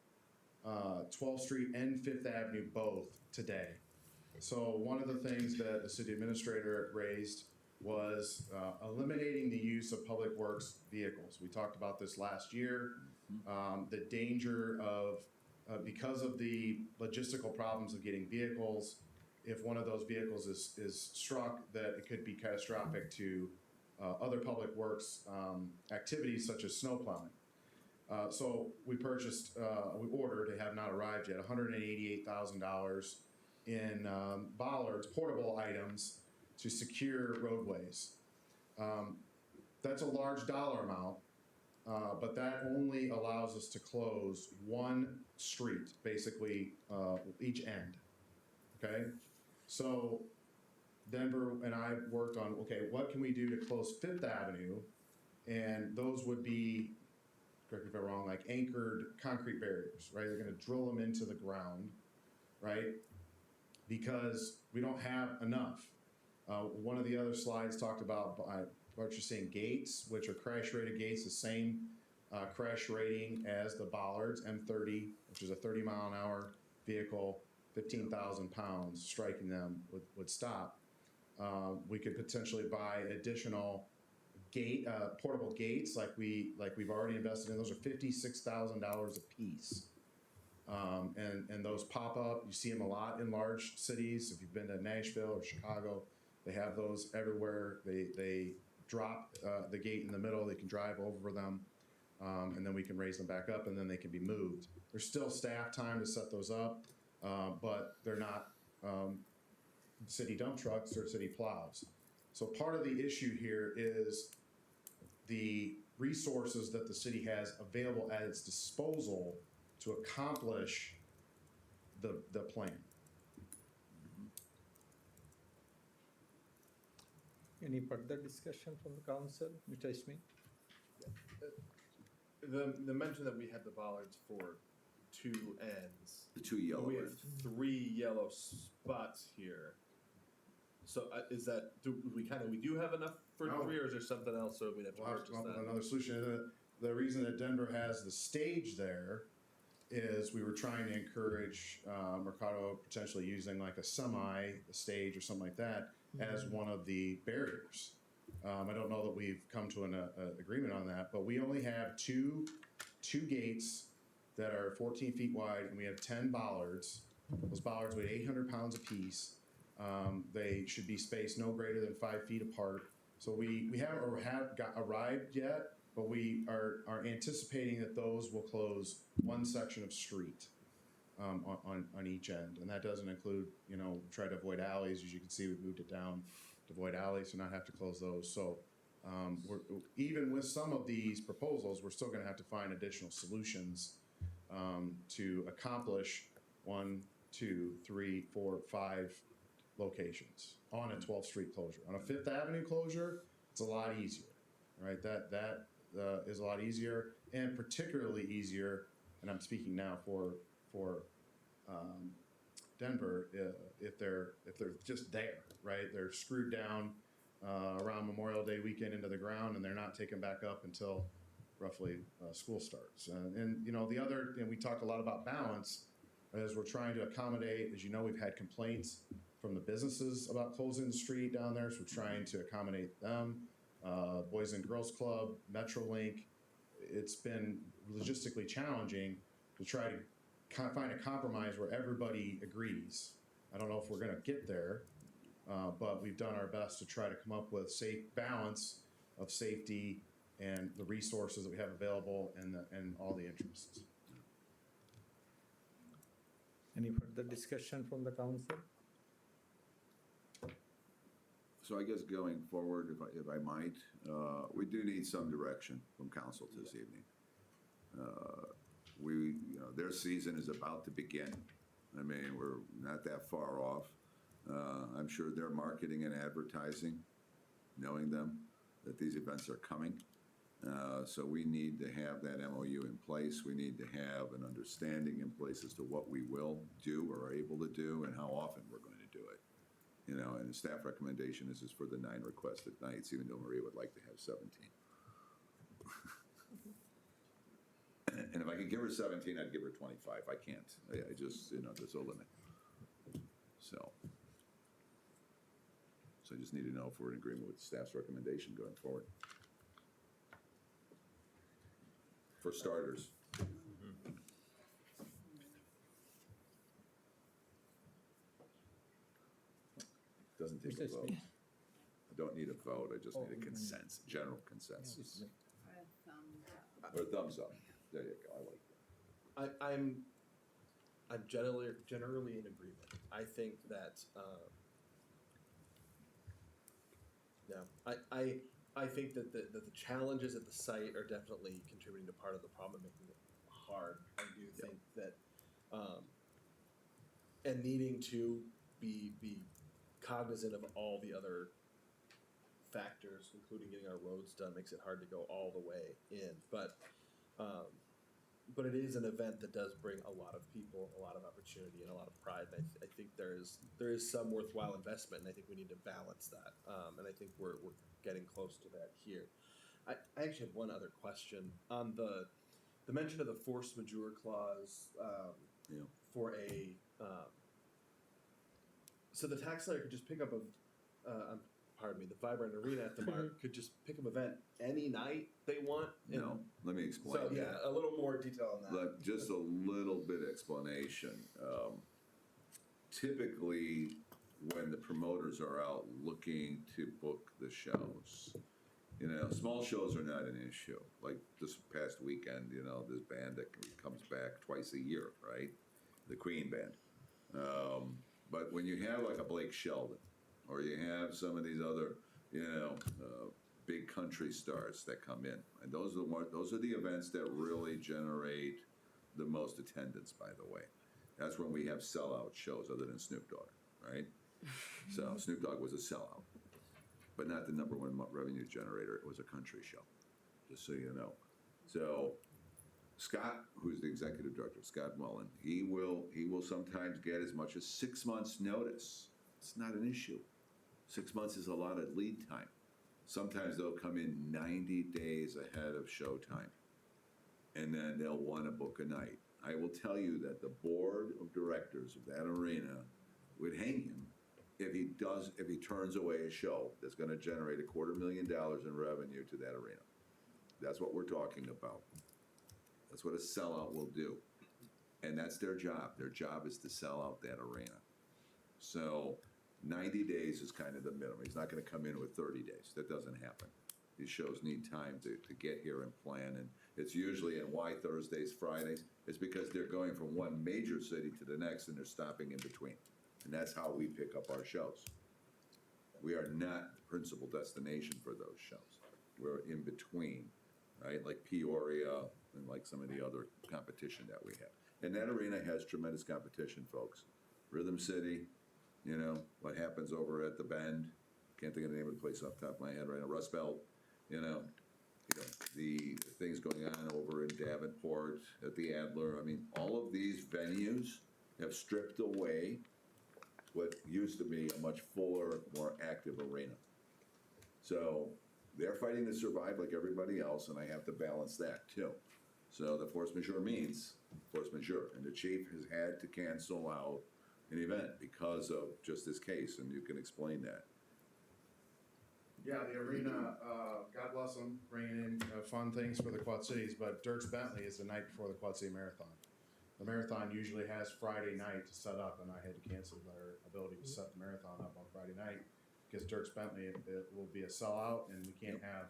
12th Street and Fifth Avenue both today. So one of the things that the city administrator raised was eliminating the use of public works vehicles. We talked about this last year. The danger of, because of the logistical problems of getting vehicles, if one of those vehicles is struck, that it could be catastrophic to other public works activities such as snow plowing. So we ordered, they have not arrived yet, $188,000 in bollards, portable items to secure roadways. That's a large dollar amount, but that only allows us to close one street, basically each end, okay? So Denver and I worked on, okay, what can we do to close Fifth Avenue? And those would be, correct me if I'm wrong, like anchored concrete barriers, right? They're gonna drill them into the ground, right? Because we don't have enough. One of the other slides talked about what you're saying, gates, which are crash rated gates, the same crash rating as the bollards, M30, which is a 30-mile-an-hour vehicle, 15,000 pounds, striking them would stop. We could potentially buy additional portable gates like we've already invested in. Those are $56,000 a piece. And those pop up, you see them a lot in large cities. If you've been to Nashville or Chicago, they have those everywhere. They drop the gate in the middle, they can drive over them, and then we can raise them back up, and then they can be moved. There's still staff time to set those up, but they're not city dump trucks, they're city plows. So part of the issue here is the resources that the city has available at its disposal to accomplish the plan. Any further discussion from the council? Mr. Smith? The mention that we had the bollards for 2 ends. The 2 yellow We have ends. 3 yellow spots here. So is that, we do have enough for No. 3, or is there something else so we'd have to We'll have to purchase come up that? with another solution. The reason that Denver has the stage there is we were trying to encourage Mercado potentially using like a stage or something like that as one of the barriers. I don't know that we've come to an agreement on that, but we only have two gates that are 14 feet wide, and we have 10 bollards. Those bollards weigh 800 pounds apiece. They should be spaced no greater than 5 feet apart. So we haven't arrived yet, but we are anticipating that those will close one section of street on each end. And that doesn't include, try to avoid alleys. As you can see, we've moved it down to avoid alleys to not have to close those. So even with some of these proposals, we're still gonna have to find additional solutions to accomplish 1, 2, 3, 4, 5 locations on a 12th Street closure. On a Fifth Avenue closure, it's a lot easier, right? That is a lot easier, and particularly easier, and I'm speaking now for Denver, if they're just there, right? They're screwed down around Memorial Day weekend into the ground, and they're not taken back up until roughly school starts. And you know, the other, and we talked a lot about balance, as we're trying to accommodate, as you know, we've had complaints from the businesses about closing the street down there, so we're trying to accommodate them. Boys and Girls Club, Metrolink, it's been logistically challenging to try to find a compromise where everybody agrees. I don't know if we're going to get there, but we've done our best to try to come up with safe balance of safety and the resources that we have available and all the interests. Any further discussion from the council? So I guess going forward, if I might, we do need some direction from council this evening. You know, their season is about to begin. I mean, we're not that far off. I'm sure they're marketing and advertising, knowing them, that these events are coming. So we need to have that MOU in place. We need to have an understanding in place as to what we will do or are able to do and how often we're going to do it. You know, and the staff recommendation is for the 9 requested nights, even though Maria would like to have 17. And if I could give her 17, I'd give her 25. I can't. I just, you know, there's a limit. So I just need to know if we're in agreement with staff's recommendation going forward. For starters. Doesn't take a vote. I don't need a vote, I just need a consensus, general consensus. Or a thumbs up. There you go, I like that. I'm generally in agreement. I think that I think that the challenges at the site are definitely contributing to part of the problem, making it hard. I do think that and needing to be cognizant of all the other factors, including getting our roads done, makes it hard to go all the way in. But it is an event that does bring a lot of people, a lot of opportunity, and a lot of pride. And I think there is some worthwhile investment, and I think we need to balance that. And I think we're getting close to that here. I actually have one other question on the mention of the force majeure clause for a. So the taxpayer could just pick up the Vibrant Arena at the Mark could just pick up an event any night they want? No, let me explain. So yeah, a little more detail on that. Just a little bit of explanation. Typically, when the promoters are out looking to book the shows, you know, small shows are not an issue. Like this past weekend, you know, this band that comes back twice a year, right? The Queen Band. But when you have like a Blake Shelton, or you have some of these other, you know, big country stars that come in, and those are the events that really generate the most attendance. By the way, that's when we have sellout shows, other than Snoop Dogg, right? So Snoop Dogg was a sellout, but not the #1 revenue generator. It was a country show, just so you know. So Scott, who's the executive director, Scott Moline, he will sometimes get as much as 6 months notice. It's not an issue. 6 months is a lot of lead time. Sometimes they'll come in 90 days ahead of showtime, and then they'll want to book a night. I will tell you that the board of directors of that arena would hang him if he turns away a show that's going to generate $250,000 in revenue to that arena. That's what we're talking about. That's what a sellout will do. And that's their job. Their job is to sell out that arena. So 90 days is kind of the minimum. He's not going to come in with 30 days. That doesn't happen. These shows need time to get here and plan. And it's usually, and why Thursdays, Fridays, it's because they're going from one major city to the next and they're stopping in between. And that's how we pick up our shows. We are not the principal destination for those shows. We're in between, right? Like Peoria and like some of the other competition that we have. And that arena has tremendous competition, folks. Rhythm City, you know, what happens over at the Bend, can't think of the name of the place off the top of my head right now, Rust Belt, you know, the things going on over in Davenport at the Adler. I mean, all of these venues have stripped away what used to be a much fuller, more active arena. So they're fighting to survive like everybody else, and I have to balance that too. So the force majeure means force majeure, and the chief has had to cancel out an event because of just this case, and you can explain that. Yeah, the arena, God bless them, bringing in fun things for the Quad Cities, but Dirks Bentley is the night before the Quad City Marathon. The marathon usually has Friday night to set up, and I had to cancel our ability to set the marathon up on Friday night because Dirks Bentley, it will be a sellout, and we can't have,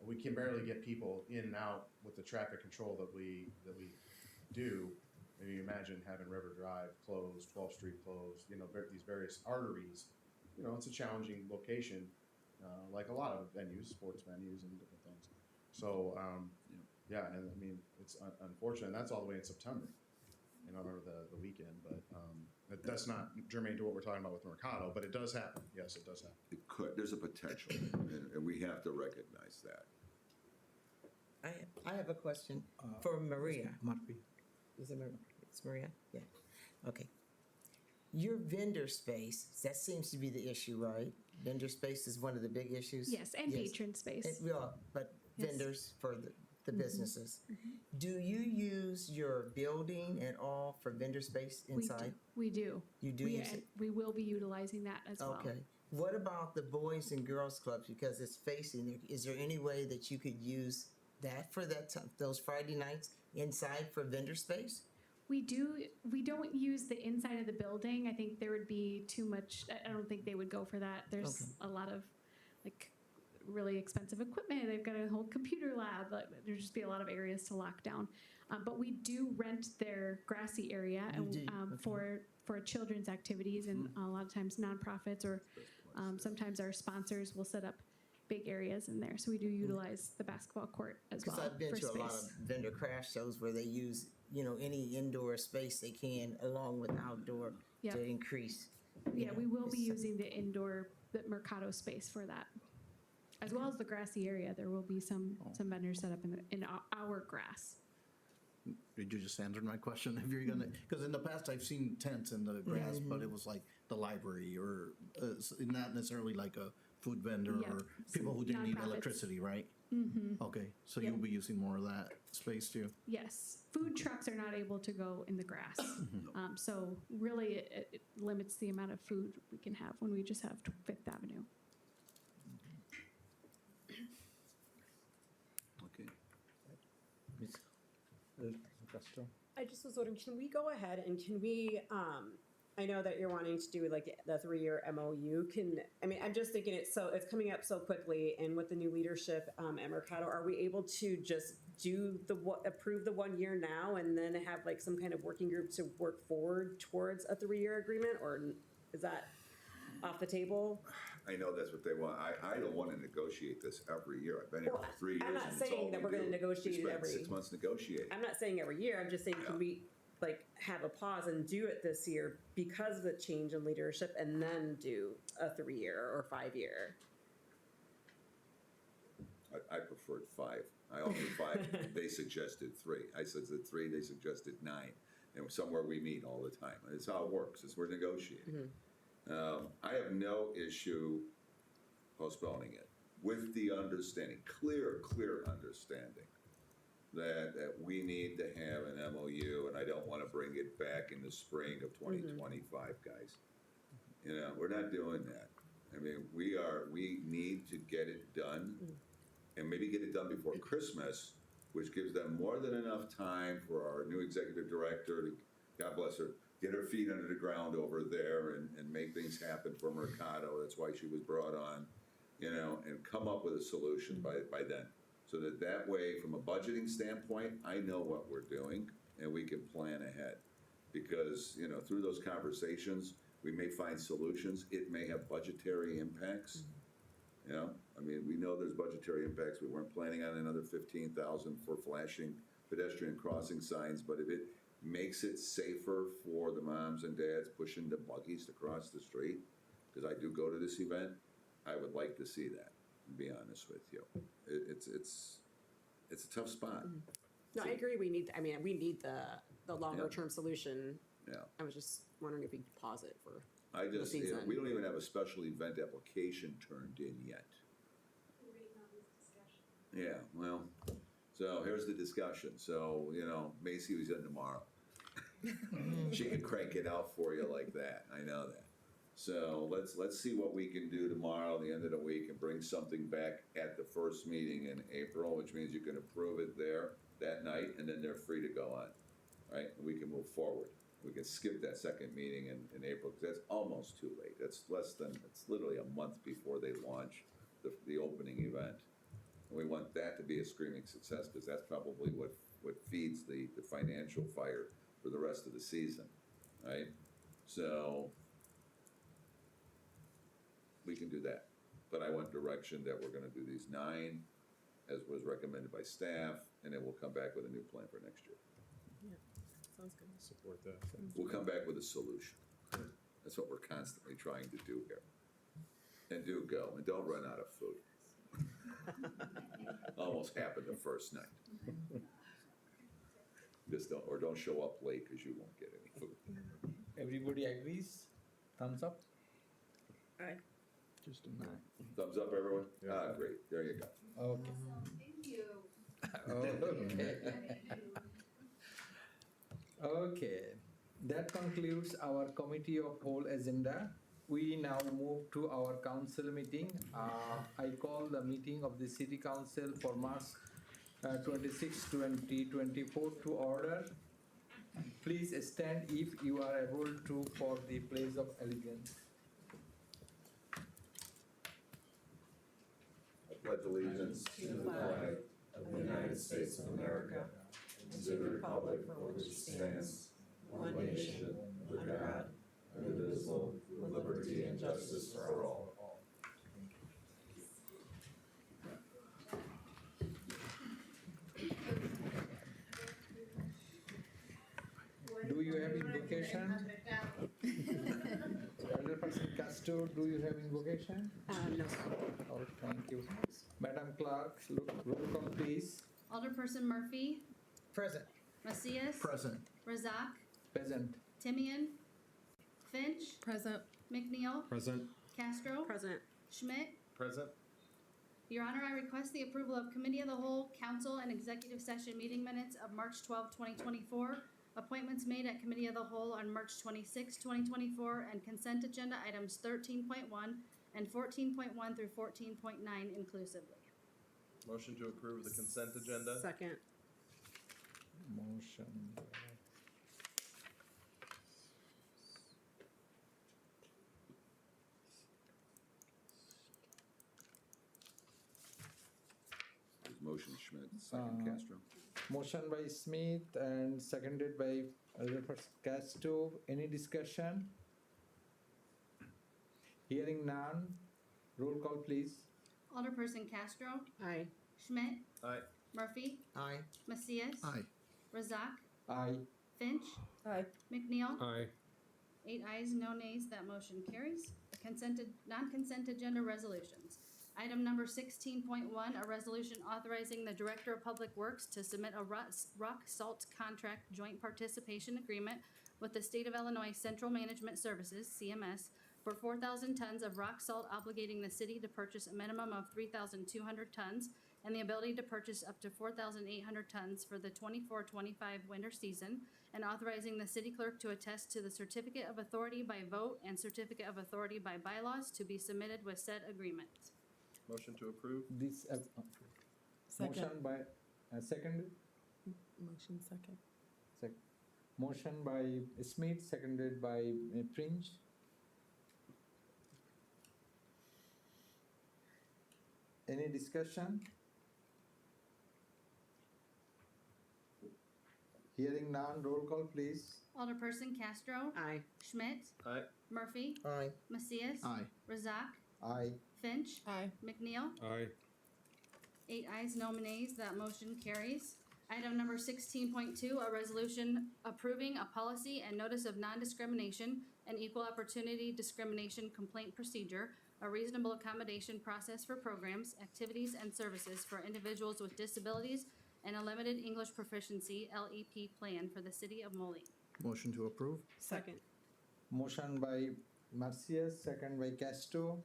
we can barely get people in and out with the traffic control that we do. Maybe you imagine having River Drive closed, 12th Street closed, you know, these various arteries. You know, it's a challenging location, like a lot of venues, sports venues and different things. So, yeah, and I mean, it's unfortunate. That's all the way in September, you know, or the weekend. But that's not germane to what we're talking about with Mercado, but it does happen. Yes, it does happen. It could. There's a potential, and we have to recognize that. I have a question for Maria. Is it Maria? It's Maria? Yeah. Okay. Your vendor space, that seems to be the issue, right? Vendor space is one of the big issues? Yes, and patron space. Yeah, but Yes. vendors for the businesses. Mhm. Do you use your building at all for vendor space inside? We do. You do use it? We will be utilizing that as well. Okay. What about the Boys and Girls Clubs? Because it's facing there. Is there any way that you could use that for that time, those Friday nights inside for vendor space? We don't use the inside of the building. I think there would be too much, I don't think they would go for that. There's a lot of like really expensive equipment. They've got a whole computer lab. There'd just be a lot of areas to lock down. But we do rent their grassy area for children's activities, and a lot of times nonprofits or sometimes our sponsors will set up big areas in there. So we do utilize the basketball court as well. Because I've been for to a lot of space. vendor craft shows where they use, you know, any indoor space they can along with outdoor Yep. to increase. Yeah, we will be using the Mercado space for that, as well as the grassy area. There will be some vendors set up in our grass. Did you just answer my question? If you're gonna, because in the past I've seen tents in the grass, but it was like the library or not necessarily like a food vendor Yeah, or people who didn't need nonprofits. electricity, right? Mm-hmm. Okay, so Yep. you'll be using more of that space too. Yes, food trucks are not able to go in the grass, so really it limits the amount of food we can have when we just have Fifth Avenue. Okay. I just was wondering, can we go ahead and can we, I know that you're wanting to do like the 3-year MOU. I'm just thinking it's coming up so quickly, and with the new leadership at Mercado, are we able to just approve the 1 year now and then have like some kind of working group to work forward towards a 3-year agreement, or is that off the table? I know that's what they want. I don't want to negotiate this every year. I've been here for 3 years. I'm not and it's all saying that we we're going to do. negotiate We it spent every 6 months negotiating. I'm not saying every year. I'm just saying, can we like have a pause and do it this year because of the change in leadership, and then do a 3-year or 5-year? I preferred 5. I offered 5. They suggested 3. I said 3. They suggested 9. And somewhere we meet all the time. It's how it works. We're negotiating. I have no issue postponing it with the understanding, clear understanding that we need to have an MOU, and I don't want to bring it back in the spring of 2025, guys. You know, we're not doing that. I mean, we need to get it done, and maybe get it done before Christmas, which gives them more than enough time for our new executive director to, God bless her, get her feet under the ground over there and make things happen for Mercado. That's why she was brought on, you know, and come up with a solution by then. So that way, from a budgeting standpoint, I know what we're doing and we can plan ahead. Because, you know, through those conversations, we may find solutions. It may have budgetary impacts. You know, I mean, we know there's budgetary impacts. We weren't planning on another 15,000 for flashing pedestrian crossing signs, but if makes it safer for the moms and dads pushing the buggies to cross the street, because I do go to this event, I would like to see that, to be honest with you. It's a tough spot. No, I agree, we need the longer term solution. Yeah. I was just wondering if we could pause it for I the just, you know, season. we don't even have a special event application turned in yet. Yeah, well, so here's the discussion. So, you know, Macy was in tomorrow. She can crank it out for you like that. I know that. So let's see what we can do tomorrow, the end of the week, and bring something back at the first meeting in April, which means you can approve it there that night, and then they're free to go on, right? We can move forward. We can skip that second meeting in April, because that's almost too late. It's literally a month before they launch the opening event. And we want that to be a screaming success, because that's probably what feeds the financial fire for the rest of the season, right? So we can do that. But I want direction that we're gonna do these 9, as was recommended by staff, and then we'll come back with a new plan for next year. Yeah, sounds good. Support that. We'll come back with a solution. That's what we're constantly trying to do here. And do go, and don't run out of food. Almost happened the first night. Just don't show up late, because you won't get any food. Everybody agrees? Thumbs up? Aye. Just a minute. Thumbs up, everyone? Ah, great, there you go. Okay. Thank you. Okay. Okay, that concludes our committee of whole agenda. We now move to our council meeting. I call the meeting of the City Council for March 26, 2024 to order. Please stand if you are able to for the pledge of allegiance. I pledge allegiance to the flag of the United States of America and to the republic for which it stands, one nation, under God, indivisible, with liberty and justice for all. Do you have invocation? Elder Person Castro, do you have invocation? No. Oh, thank you. Madam Clerk, roll call please. Alderperson Murphy, Present. Macias, Present. Razak, Present. Timian, Finch, Present. McNeil, Present. Castro, Present. Schmidt. Present? Your Honor, I request the approval of Committee of the Whole, Council, and Executive Session meeting minutes of March 12, 2024, appointments made at Committee of the Whole on March 26, 2024, and consent agenda items 13.1 and 14.1 through 14.9 inclusively. Motion to approve the consent agenda? Second. Motion. Motion Schmidt, second Castro. Motion by Smith and seconded by Elder Person Castro. Any discussion? Hearing none. Roll call please. Alderperson Castro, Aye. Schmidt, Aye. Murphy, Aye. Macias, Aye. Razak, Aye. Finch, Aye. Uh, McNeil. Aye. 8 ayes, no nays, that motion carries. Non-consent agenda resolutions. Item number 16.1, a resolution authorizing the Director of Public Works to submit a rock salt contract joint participation agreement with the State of Illinois Central Management Services, CMS, for 4,000 tons of rock salt, obligating the city to purchase a minimum of 3,200 tons and the ability to purchase up to 4,800 tons for the 24-25 winter season, and authorizing the city clerk to attest to the certificate of authority by vote and certificate of authority by bylaws to be submitted with said agreement. Motion to approve? This Second. motion by second. Motion second. Motion by Smith, seconded by Fringe. Any discussion? Hearing none, roll call please. Alderperson Castro. Aye. Schmidt. Aye. Murphy. Aye. Macias. Aye. Razak. Aye. Finch. Aye. McNeil. Aye. 8 ayes, no nays, that motion carries. Item number 16.2, a resolution approving a policy and notice of non-discrimination and equal opportunity discrimination complaint procedure, a reasonable accommodation process for programs, activities, and services for individuals with disabilities, and a limited English proficiency LEP plan for the city of Moline. Motion to approve? Second. Motion by Marcius, second by Castro.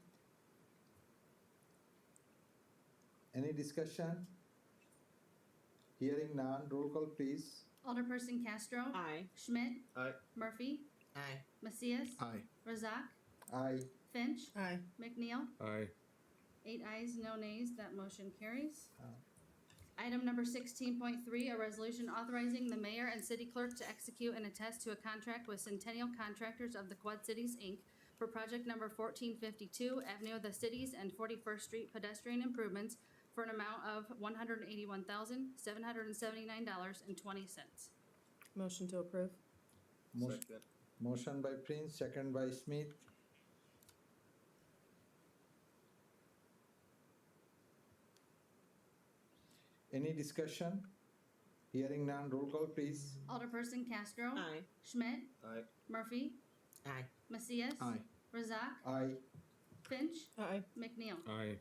Any discussion? Hearing none, roll call please. Alderperson Castro. Aye. Schmidt. Aye. Murphy. Aye. Macias. Aye. Razak. Aye. Finch. Aye. McNeil. Aye. 8 ayes, no nays, that motion carries. Item number 16.3, a resolution authorizing the mayor and city clerk to execute and attest to a contract with Centennial Contractors of the Quad Cities, Inc. for project number 1452, Avenue of the Cities and 41st Street pedestrian improvements for an amount of $181,779.20. Motion to approve. Motion by Prince, second by Smith. Any discussion? Hearing none, roll call please. Alderperson Castro. Aye. Schmidt. Aye. Murphy. Aye. Macias. Aye. Razak. Aye. Finch. Aye. McNeil. Aye.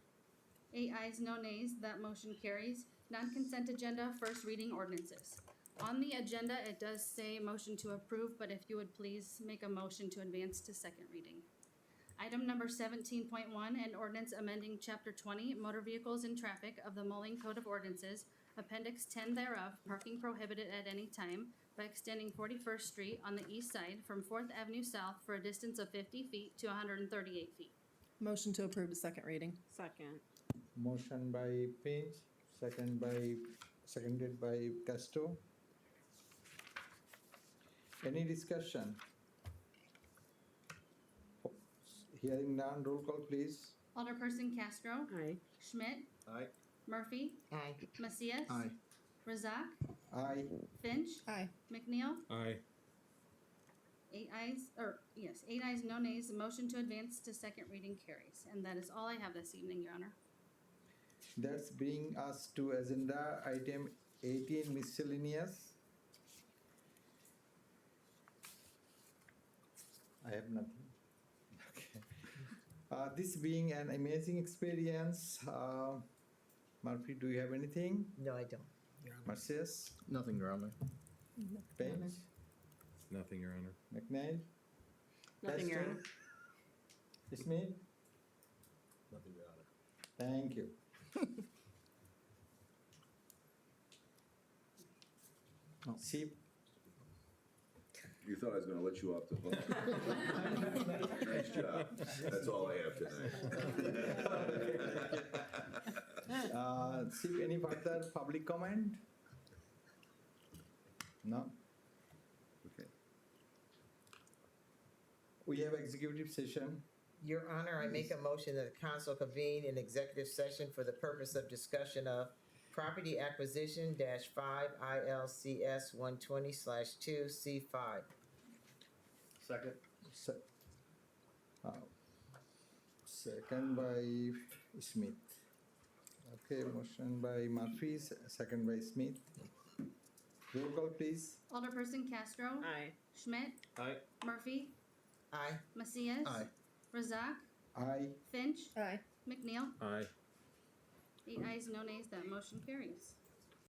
8 ayes, no nays, that motion carries. Non-consent agenda, first reading ordinances. On the agenda, it does say motion to approve, but if you would please make a motion to advance to second reading. Item number 17.1, an ordinance amending Chapter 20, Motor Vehicles and Traffic of the Moline Code of Ordinances, Appendix 10 thereof, parking prohibited at any time, by extending 41st Street on the east side from 4th Avenue South for a distance of 50 feet to 138 feet. Motion to approve the second reading. Second. Motion by Finch, seconded by Castro. Any discussion? Hearing none, roll call please. Alderperson Castro. Aye. Schmidt. Aye. Murphy. Aye. Macias. Aye. Razak. Aye. Finch. Aye. McNeil. Aye. 8 ayes, no nays. The motion to advance to second reading carries. And that is all I have this evening, Your Honor. That's bring us to agenda item 18, miscellaneous. I have nothing. Okay. This being an amazing experience, Murphy, do you have anything? No, I don't. Marcius? Nothing, Your Honor. Page? Nothing, Your Honor. McNair? Nothing, Your Honor. Smith? Nothing, Your Honor. Thank you. See, You thought I was gonna let you off the hook. Nice job. That's all I have tonight. see any further public comment? No? Okay. We have executive session. Your Honor, I make a motion that the council convene an executive session for the purpose of discussion of property acquisition -5 ILCS 120/2 C5. Second. Second by Smith. Okay, motion by Murphy, second by Smith. Roll call please. Alderperson Castro. Aye. Schmidt. Aye. Murphy. Aye. Macias. Aye. Razak. Aye. Finch. Aye. McNeil. Aye. 8 ayes, no nays, that motion carries.